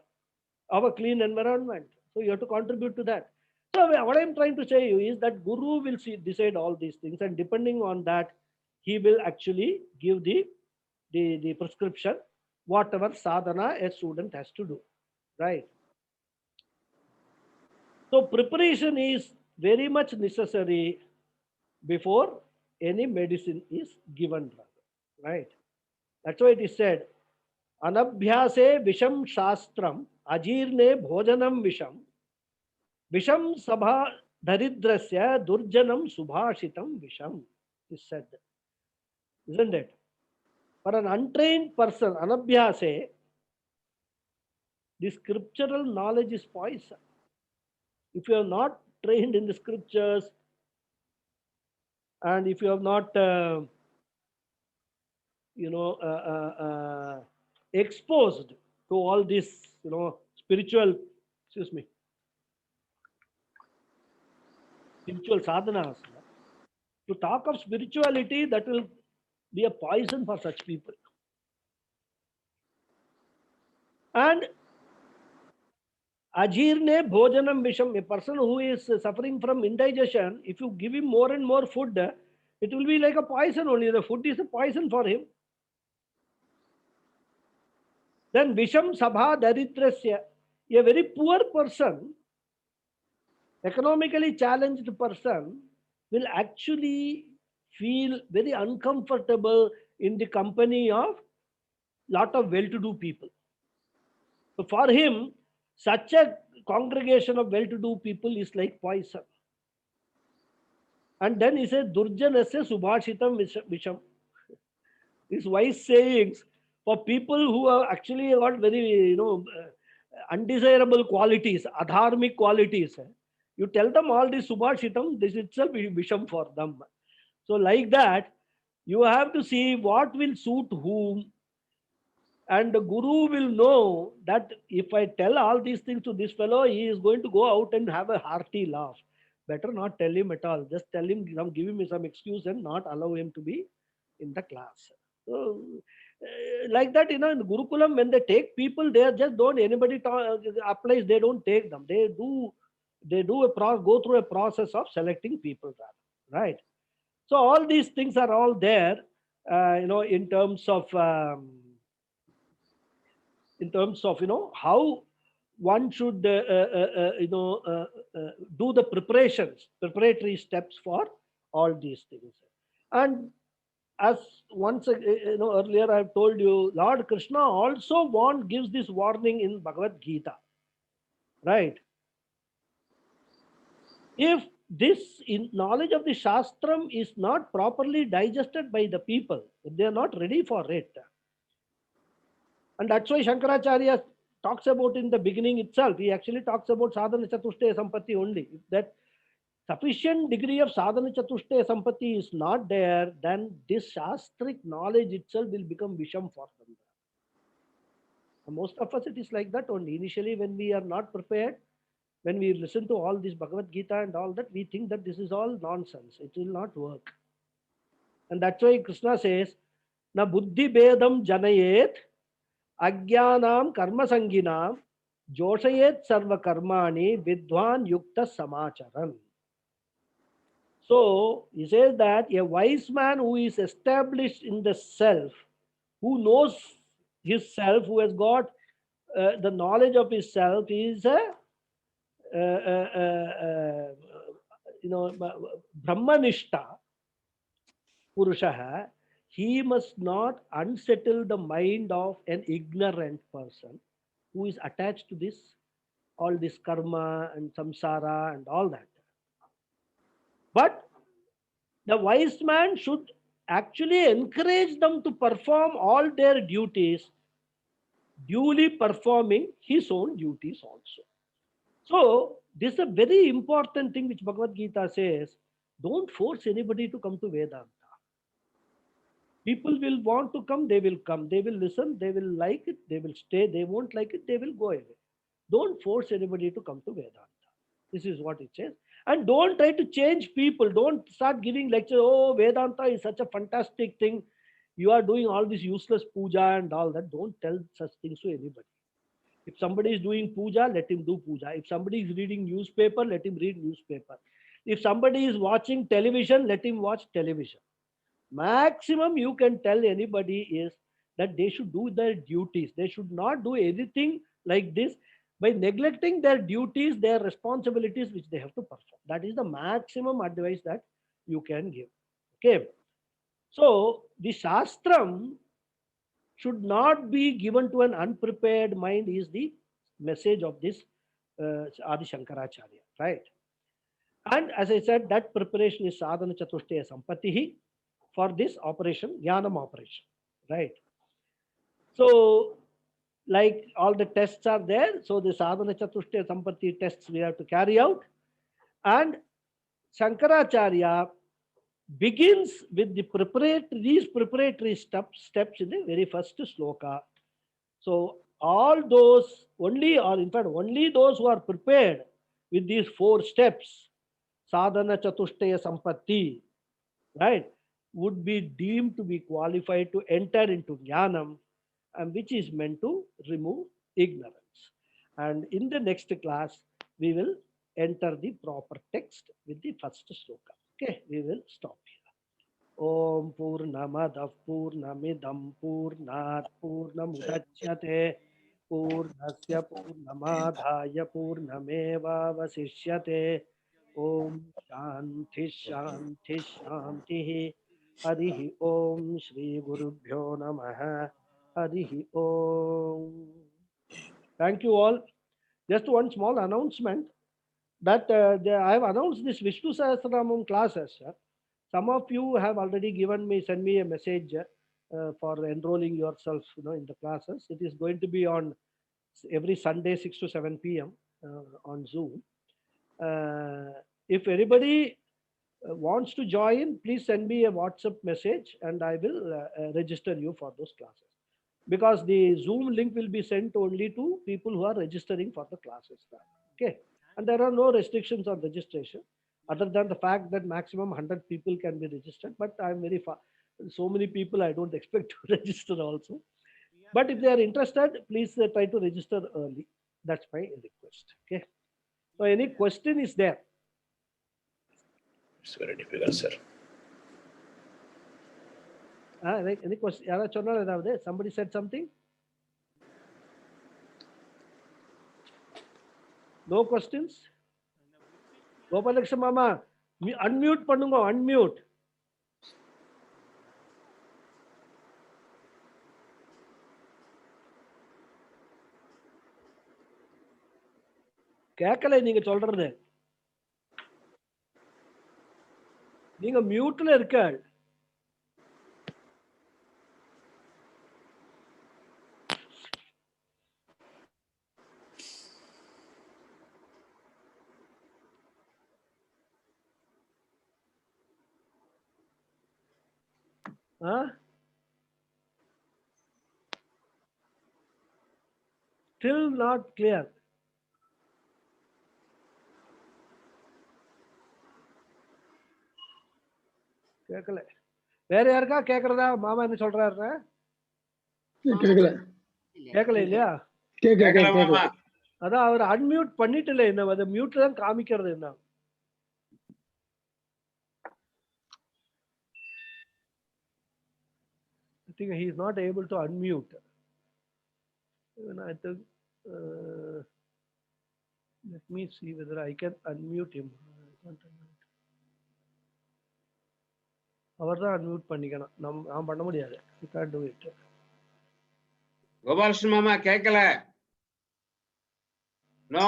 of a clean environment. So you have to contribute to that. So what I'm trying to say you is that guru will decide all these things, and depending on that, he will actually give the prescription, whatever sadhana a student has to do, right? So preparation is very much necessary before any medicine is given, right? That's why it is said, anabhyase visham shastram, ajirne bhojanam visham sabha daridrasya durjanam subhashitam visham, is said, isn't it? For an untrained person, anabhyase, the scriptural knowledge is poison. If you are not trained in the scriptures, and if you have not, exposed to all this, spiritual, spiritual sadhanas, to talk of spirituality, that will be a poison for such people. And ajirne bhojanam visham, a person who is suffering from indigestion, if you give him more and more food, it will be like a poison only. The food is a poison for him. Then visham sabha daridrasya, a very poor person, economically challenged person, will actually feel very uncomfortable in the company of lot of well-to-do people. So for him, such a congregation of well-to-do people is like poison. And then he says, Durjanasya Subhashitam Visham. These wise sayings for people who are actually got very, undesirable qualities, adharmic qualities. You tell them all this Subhashitam, this itself is Visham for them. So like that, you have to see what will suit whom. And the guru will know that if I tell all these things to this fellow, he is going to go out and have a hearty laugh. Better not tell him at all. Just tell him, give him some excuse and not allow him to be in the class. So, like that, in Gurukulam, when they take people, they just don't, anybody applies, they don't take them. They go through a process of selecting people, right? So all these things are all there, in terms of, how one should, do the preparatory steps for all these things. And as once, earlier I've told you, Lord Krishna also gives this warning in Bhagavad Gita, right? If this knowledge of the Shastram is not properly digested by the people, if they are not ready for it, and that's why Shankaracharya talks about in the beginning itself, he actually talks about sadhana chatushtaya sampatti only, that sufficient degree of sadhana chatushtaya sampatti is not there, then this shastric knowledge itself will become visham for them. Most of us, it is like that only. Initially, when we are not prepared, when we listen to all this Bhagavad Gita and all that, we think that this is all nonsense. It will not work. And that's why Krishna says, Na buddhi bedam janayet ajnanam karma sanginam joshayet sarva karmani vidwan yukta samacharan. So he says that a wise man who is established in the self, who knows his self, who has got the knowledge of his self, is a Brahmanishta Purusha. He must not unsettle the mind of an ignorant person who is attached to this, all this karma and samsara and all that. But the wise man should actually encourage them to perform all their duties, duly performing his own duties also. So, this is a very important thing which Bhagavad Gita says. Don't force anybody to come to Vedanta. People will want to come, they will come. They will listen, they will like it, they will stay. They won't like it, they will go away. Don't force anybody to come to Vedanta. This is what it says. And don't try to change people. Don't start giving lectures. Oh, Vedanta is such a fantastic thing. You are doing all this useless puja and all that. Don't tell such things to anybody. If somebody is doing puja, let him do puja. If somebody is reading newspaper, let him read newspaper. If somebody is watching television, let him watch television. Maximum you can tell anybody is that they should do their duties. They should not do anything like this by neglecting their duties, their responsibilities which they have to perform. That is the maximum advice that you can give. Okay. So the Shastram should not be given to an unprepared mind is the message of this Adi Shankaracharya, right? And as I said, that preparation is sadhana chatushtaya sampatihi for this operation, jnanam operation, right? So, like all the tests are there, so the sadhana chatushtaya sampatti tests we have to carry out, and Shankaracharya begins with these preparatory steps in the very first sloka. So all those only, or in fact only those who are prepared with these 4 steps, sadhana chatushtaya sampatti, right, would be deemed to be qualified to enter into jnanam, and which is meant to remove ignorance. And in the next class, we will enter the proper text with the first sloka. Okay, we will stop here. Om Purnamadah Purnamidam Purnat Purnamudachyate Purnasya Purnamadhaya Purnameva Vasishyate. Om Shanti Shanti Shanti. Harihi Om Shri Gurubhyo Namaha. Harihi Om. Thank you all. Just one small announcement that I have announced this Vishnu Sahasranamam classes. Some of you have already sent me a message for enrolling yourself, in the classes. It is going to be on every Sunday, 6 to 7 p.m. On Zoom. If anybody wants to join, please send me a WhatsApp message and I will register you for those classes. Because the Zoom link will be sent only to people who are registering for the classes. Okay. And there are no restrictions on registration other than the fact that maximum 100 people can be registered. But I'm very far. So many people I don't expect to register also. But if they are interested, please try to register early. That's my request. Okay. So any question is there? It's very difficult, sir. Any question? Somebody said something? No questions? Gopalaksha Mama, unmute பண்ணுங்க, unmute. கேட்கல நீங்க சொல்றது. நீங்க மியூட்ல இருக்க. Still not clear. கேட்கல. வேற யாருக்கா கேக்குறதா? மாமா என்ன சொல்றாரு? கேட்கல. கேட்கல இல்லையா? கேட்கல. அதான் அவர் அன்மியூட் பண்ணிட்டு இல்லை, என்ன அது மியூட்ல தான் காமிக்கிறது. என்ன I think he is not able to unmute. I think, let me see whether I can unmute him. அவர் தான் அன்மியூட் பண்ணிக்கணும். நான் பண்ண முடியாது. You can't do it. Gopalakrishna மாமா கேட்கல. நோ.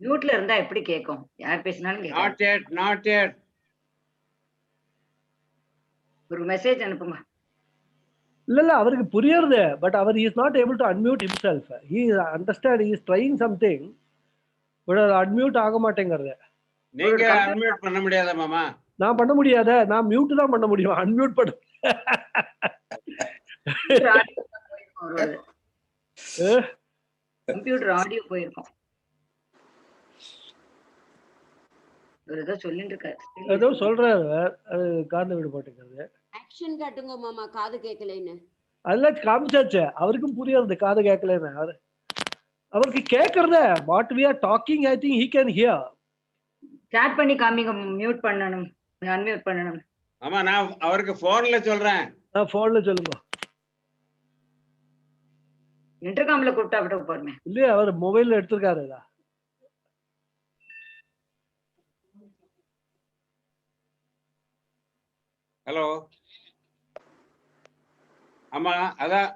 மியூட்ல இருந்தா எப்படி கேட்கும்? யார் பேசினாலும் கேட்காது. Not yet. ஒரு மெசேஜ் அனுப்புங்க. இல்ல அவருக்கு புரியுது, பட் அவர் is not able to unmute himself. He understand, he is trying something, but unmute ஆக மாட்டேங்கிறது. நீங்க அன்மியூட் பண்ண முடியாதா மாமா? நான் பண்ண முடியாத, நான் மியூட் தான் பண்ண முடியும், அன்மியூட் பண்ண. கம்ப்யூட்டர் ஆடியோ போயிருக்கும். ஏதோ சொல்லிட்டு இருக்காரு. ஏதோ சொல்றாரு, அது காதுல விட மாட்டேங்கிறது. ஆக்ஷன் காட்டுங்க மாமா, காது கேட்கலைன்னு. அதெல்லாம் காமிச்சாச்சு, அவருக்கும் புரியுது காது கேட்கலன்னு. அவருக்கு கேட்கறத what we are talking, I think he can hear. Chat பண்ணி காமிங்க, மியூட் பண்ணனும், அன்மியூட் பண்ணனும். ஆமா, நான் அவருக்கு போன்ல சொல்றேன். போன்ல சொல்லுங்க. இன்டர்காம்ல கூப்பிட்டா விட போறமே. இல்லையா, அவர் மொபைல்ல எடுத்துருக்காரு. ஹலோ. ஆமா, அதான்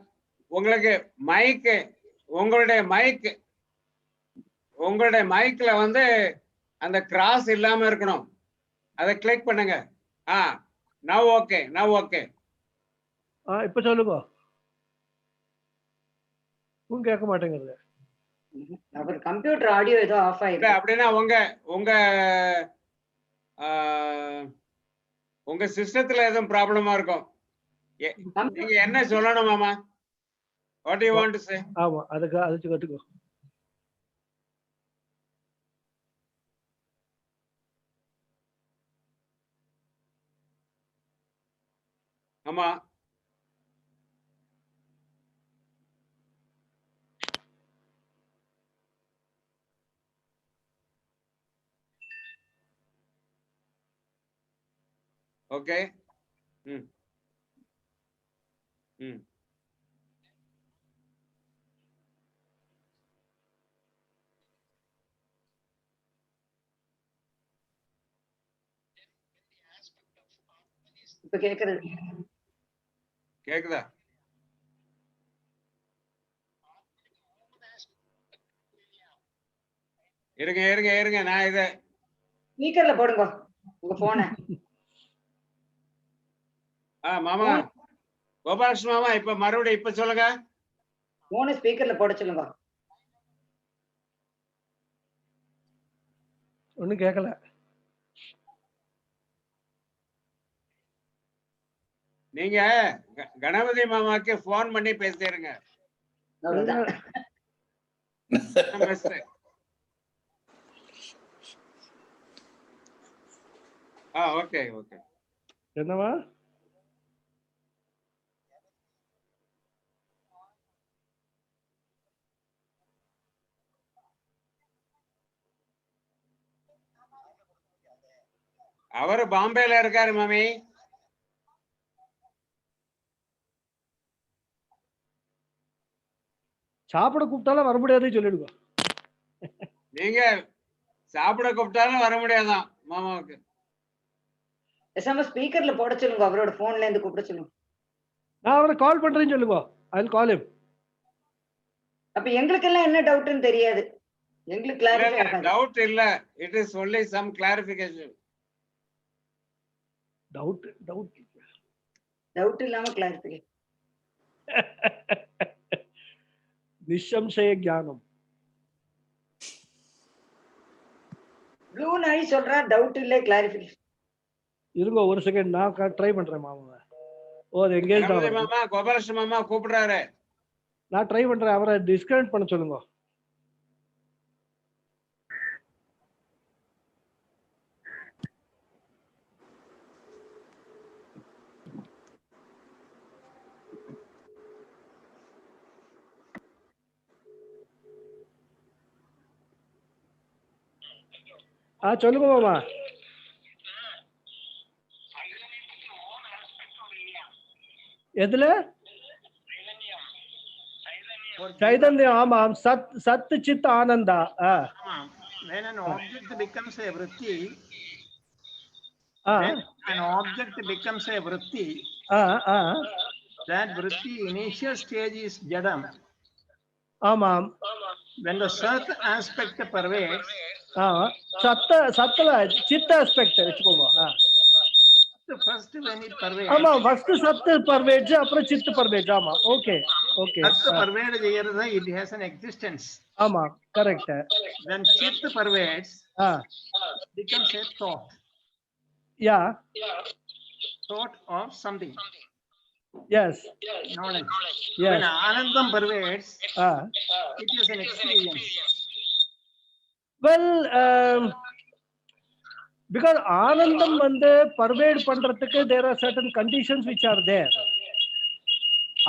உங்களுக்கு மைக், உங்களுடைய மைக்ல வந்து அந்த கிராஸ் இல்லாம இருக்கணும். அதை கிளிக் பண்ணுங்க. now okay. இப்ப சொல்லுங்க. கேட்க மாட்டேங்கிறது. அவர் கம்ப்யூட்டர் ஆடியோ ஏதோ ஆஃப் ஆயிருக்கு. அப்படின்னா உங்க சிஸ்டத்துல எதுவும் ப்ராப்ளமா இருக்கும். நீங்க என்ன சொல்லணும் மாமா? What do you want to say? ஆமா, அதுக்கு கட்டுக்கோ. ஆமா, ஓகே. இப்ப கேக்குறது கேக்குதா? இருங்க, நான் இத ஸ்பீக்கர்ல போடுங்க உங்க போனை. மாமா, கோபாலகிருஷ்ண மாமா, இப்ப மறுபடியும் இப்ப சொல்லுங்க. போனை ஸ்பீக்கர்ல போட சொல்லுங்க. ஒண்ணும் கேட்கல. நீங்க கணபதி மாமாக்கு போன் பண்ணி பேசிடுங்க. ஓகே. என்னவா? அவரு பாம்பேல இருக்காரு மாமி. சாப்பிட கூப்பிட்டாலும் வர முடியாதுன்னு சொல்லிடுங்க. நீங்க சாப்பிட கூப்பிட்டாலும் வர முடியாதான் மாமாவுக்கு. ஸ்பீக்கர்ல போட சொல்லுங்க, அவரோட போன்ல இருந்து கூப்பிட சொல்லுங்க. நான் அவரை கால் பண்றேன்னு சொல்லுங்க. I will call him. அப்ப எங்களுக்கு எல்லாம் என்ன டவுட்னு தெரியாது. எங்களுக்கு கிளாரிஃபை ஆகாது. டவுட் இல்ல, it is only some clarification. Doubt இல்லாம கிளாரிஃபிகேஷன். நிசம்சய ஞானம். ப்ளூ நாய் சொல்றா டவுட் இல்ல கிளாரிஃபிகேஷன். இருங்க ஒரு செகண்ட், நான் ட்ரை பண்றேன் மாமாவை. ஓ அது எங்கேஜ் தான் கணபதி வருது. மாமா கோபாலகிருஷ்ண மாமா கூப்பிடுறாரு. நான் ட்ரை பண்றேன், அவரை டிஸ்கனெக்ட் பண்ண சொல்லுங்க. சொல்லுங்க மாமா. எதுல? சைதன்யம். ஆமாம். சத் Sid Ananda. When an object becomes a vritti, Ah. when an object becomes a vritti, that vritti initial stage is jadam. ஆமாம். When the sat aspect pervades, சத்துல சித் ஆஸ்பெக்ட் வச்சுக்கோங்க. first when it pervades, ஆமா ஃபர்ஸ்ட் சத்து பர்வேட்ஸ், அப்புறம் சித் pervades. ஆமா okay okay. sat pervades செய்யறது, it has an existence. ஆமா correct. When chit pervades, becomes a thought. Yeah. Thought of something. Yes. Knowledge. Yes. When anandam pervades, it is an experience. Well, because ஆனந்தம் வந்து pervade பண்றதுக்கு there are certain conditions which are there.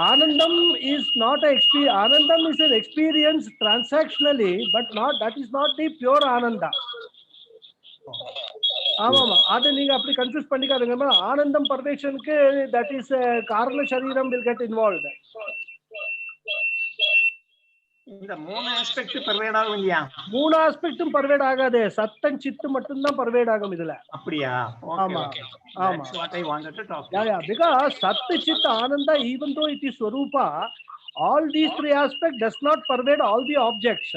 Anandam is not a experience. Anandam is an experience transactionally, but not, that is not the pure Ananda. ஆமாமா, அதை நீங்க அப்படி confuse பண்ணிக்காதுங்க. ஆனந்தம் பர்வேஷனுக்கு that is காரண சரீரம் will get involved. இந்த மூணு aspect pervade ஆகும் இல்லையா? மூணு ஆஸ்பெக்டும் பர்வேட் ஆகாது, சத்தம் சித்து மட்டும் தான் பர்வேட் ஆகும் இதுல. அப்படியா? ஆமா ஆமா. That's what I wanted to talk about. Yeah, because சத்து Sid Ananda, even though it is swarupa, all these three aspects does not pervade all the objects.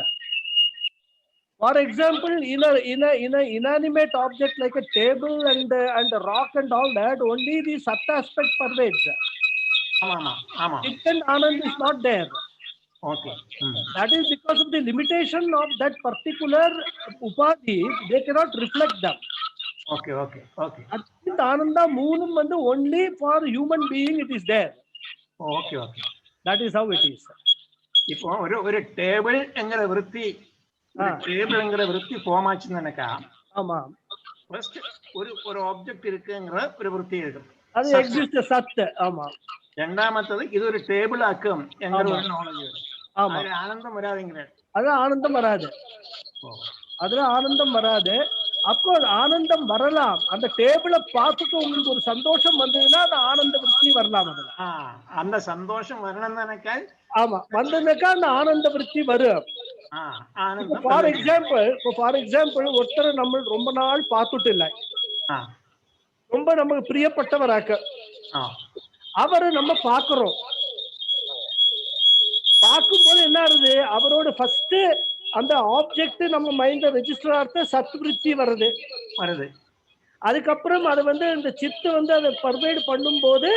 For example, in a inanimate object like a table and a rock and all that, only the sat aspect pervades. ஆமா. Chit and anand is not there. Okay. That is because of the limitation of that particular upadhi. They cannot reflect them. Okay. Chit ananda moonum vandu only for human being it is there. Okay. That is how it is. இப்போ ஒரு table என்கிற விருத்தி, டேபிள்ங்கிற விருத்தி form ஆச்சுன்னு நினைக்கா. ஆமா. First ஒரு object இருக்குங்கிற ஒரு விருத்தி இருக்கு, அது எக்ஸிஸ்ட் சத். ஆமா. ரெண்டாமத்தது இது ஒரு டேபிள் ஆக்கும் என்கிற ஒரு நாலேஜ். ஆமா. அது ஆனந்தம் வராதுங்கிற. அது ஆனந்தம் வராது. அதுல ஆனந்தம் வராது. அப்போ ஆனந்தம் வரலாம், அந்த டேபிளை பார்த்துட்டு உங்களுக்கு ஒரு சந்தோஷம் வந்ததுன்னா அந்த ஆனந்த விருத்தி வரலாம். அதுல அந்த சந்தோஷம் வரணும் நினைக்க. ஆமா, வந்ததுனாக்கா அந்த ஆனந்த விருத்தி வரும். ஃபார் எக்ஸாம்பிள் ஒருத்தரை நம்ம ரொம்ப நாள் பார்த்துட்டு இல்லை, ரொம்ப நமக்கு பிரியப்பட்டவராக்க, அவரை நம்ம பார்க்கிறோம். பார்க்கும்போது என்ன ஆகுது, அவரோட ஃபர்ஸ்ட் அந்த ஆப்ஜெக்ட் நம்ம மைண்ட்ல ரெஜிஸ்டர் ஆகிறது சத்விருத்தி வருது. அதுக்கப்புறம் அது வந்து இந்த சித்து வந்து அதை பர்வேட் பண்ணும் போது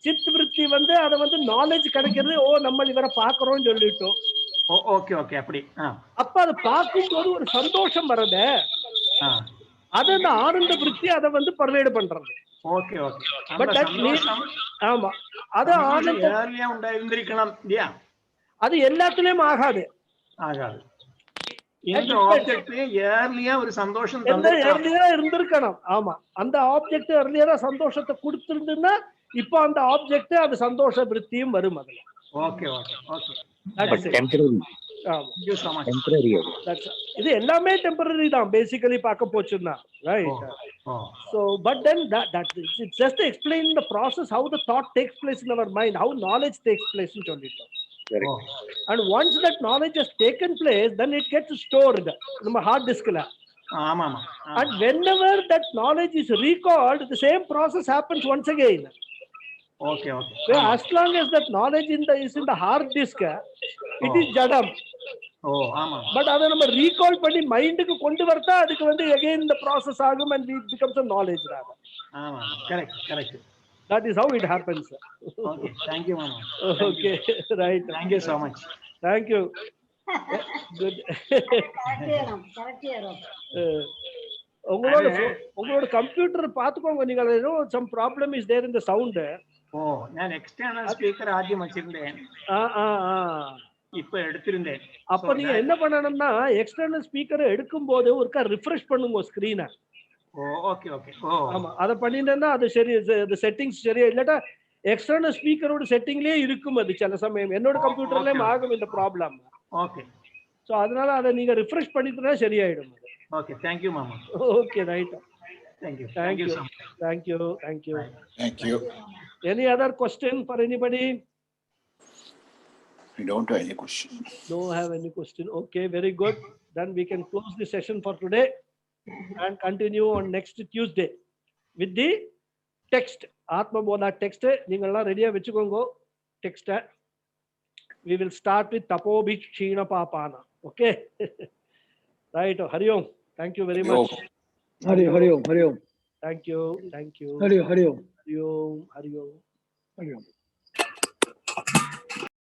சித் விருத்தி வந்து அதை வந்து நாலேஜ் கிடைக்கிறது. ஓ, நம்ம இவரை பார்க்கிறோம்னு சொல்லிட்டோம். ஓகே அப்படி. அப்ப அதை பார்க்கும் போது ஒரு சந்தோஷம் வருது, அது அந்த ஆனந்த விருத்தி அதை வந்து பர்வேட் பண்றது. ஓகே. பட் ஆமா, அது ஆனந்தம் உண்டாயிருந்திருக்கலாம் இல்லையா? அது எல்லாத்துலயும் ஆகாது. இந்த ஆப்ஜெக்ட் ஏர்லியா ஒரு சந்தோஷம் இருந்திருக்கணும். ஆமா, அந்த ஆப்ஜெக்ட் ஏர்லியரா சந்தோஷத்தை கொடுத்திருந்தா இப்போ அந்த ஆப்ஜெக்ட் அது சந்தோஷ விருத்தியும் வரும் அதுல. ஓகே. இது எல்லாமே டெம்பரரி தான் பேசிக்கலி பார்க்க போச்சுன்னா, right? So but then that it's just to explain the process how the thought takes place in our mind, how knowledge takes place in சொல்லிட்டோம். And once that knowledge has taken place, then it gets stored நம்ம heart டிஸ்க்ல. And whenever that knowledge is recalled, the same process happens once again. Okay. As long as that knowledge is in the hard disk, it is jadam. But அதை நம்ம recall பண்ணி மைண்டுக்கு கொண்டு வரதா அதுக்கு வந்து again the process ஆகும் and it becomes a knowledge rather. Correct. That is how it happens. Okay, thank you mama. Okay, right. Thank you so much. Thank you. Good. உங்களோட கம்ப்யூட்டர் பாத்துக்கோங்க. நீங்க some problem is there in the sound. ഓ ഞാൻ external speaker ആദ്യം വെച്ചിരുந்தேன். இப்ப எடுத்திருந்தேன். அப்ப நீங்க என்ன பண்ணணும்னா எக்ஸ்டர்னல் ஸ்பீக்கரை எடுக்கும்போது ஒருக்கா ரிஃப்ரெஷ் பண்ணுங்க ஸ்கிரீனை. ஓ ஓகே ஓகே. ஓ ஆமா, அதை பண்ணிட்டேன்னா அது சரி, அது செட்டிங்ஸ் சரியா இல்லாட்டா எக்ஸ்டர்னல் ஸ்பீக்கரோட செட்டிங்லயே இருக்கும் அது சில சமயம். என்னோட கம்ப்யூட்டர்லயும் ஆகும் இந்த ப்ராப்ளம். ஓகே. சோ அதனால அதை நீங்க ரிஃப்ரெஷ் பண்ணிட்டா சரியாயிடும். ஓகே, தேங்க் யூ மாமா. Okay, right. Thank you. Thank you. So much. Thank you. Thank you. Thank you. Any other question for anybody? I don't have any question. Don't have any question. Okay, very good. Then we can close the session for today and continue on next Tuesday with the text. Atma Bodha text. நீங்கெல்லாம் ரெடியா வெச்சுக்கோங்க text. We will start with Tapobhi Kshina Papana. Okay. Right. Hari Om. Thank you very much. Hari Om. Thank you. Hari Om. Hari Om. Hari Om. Hari Om.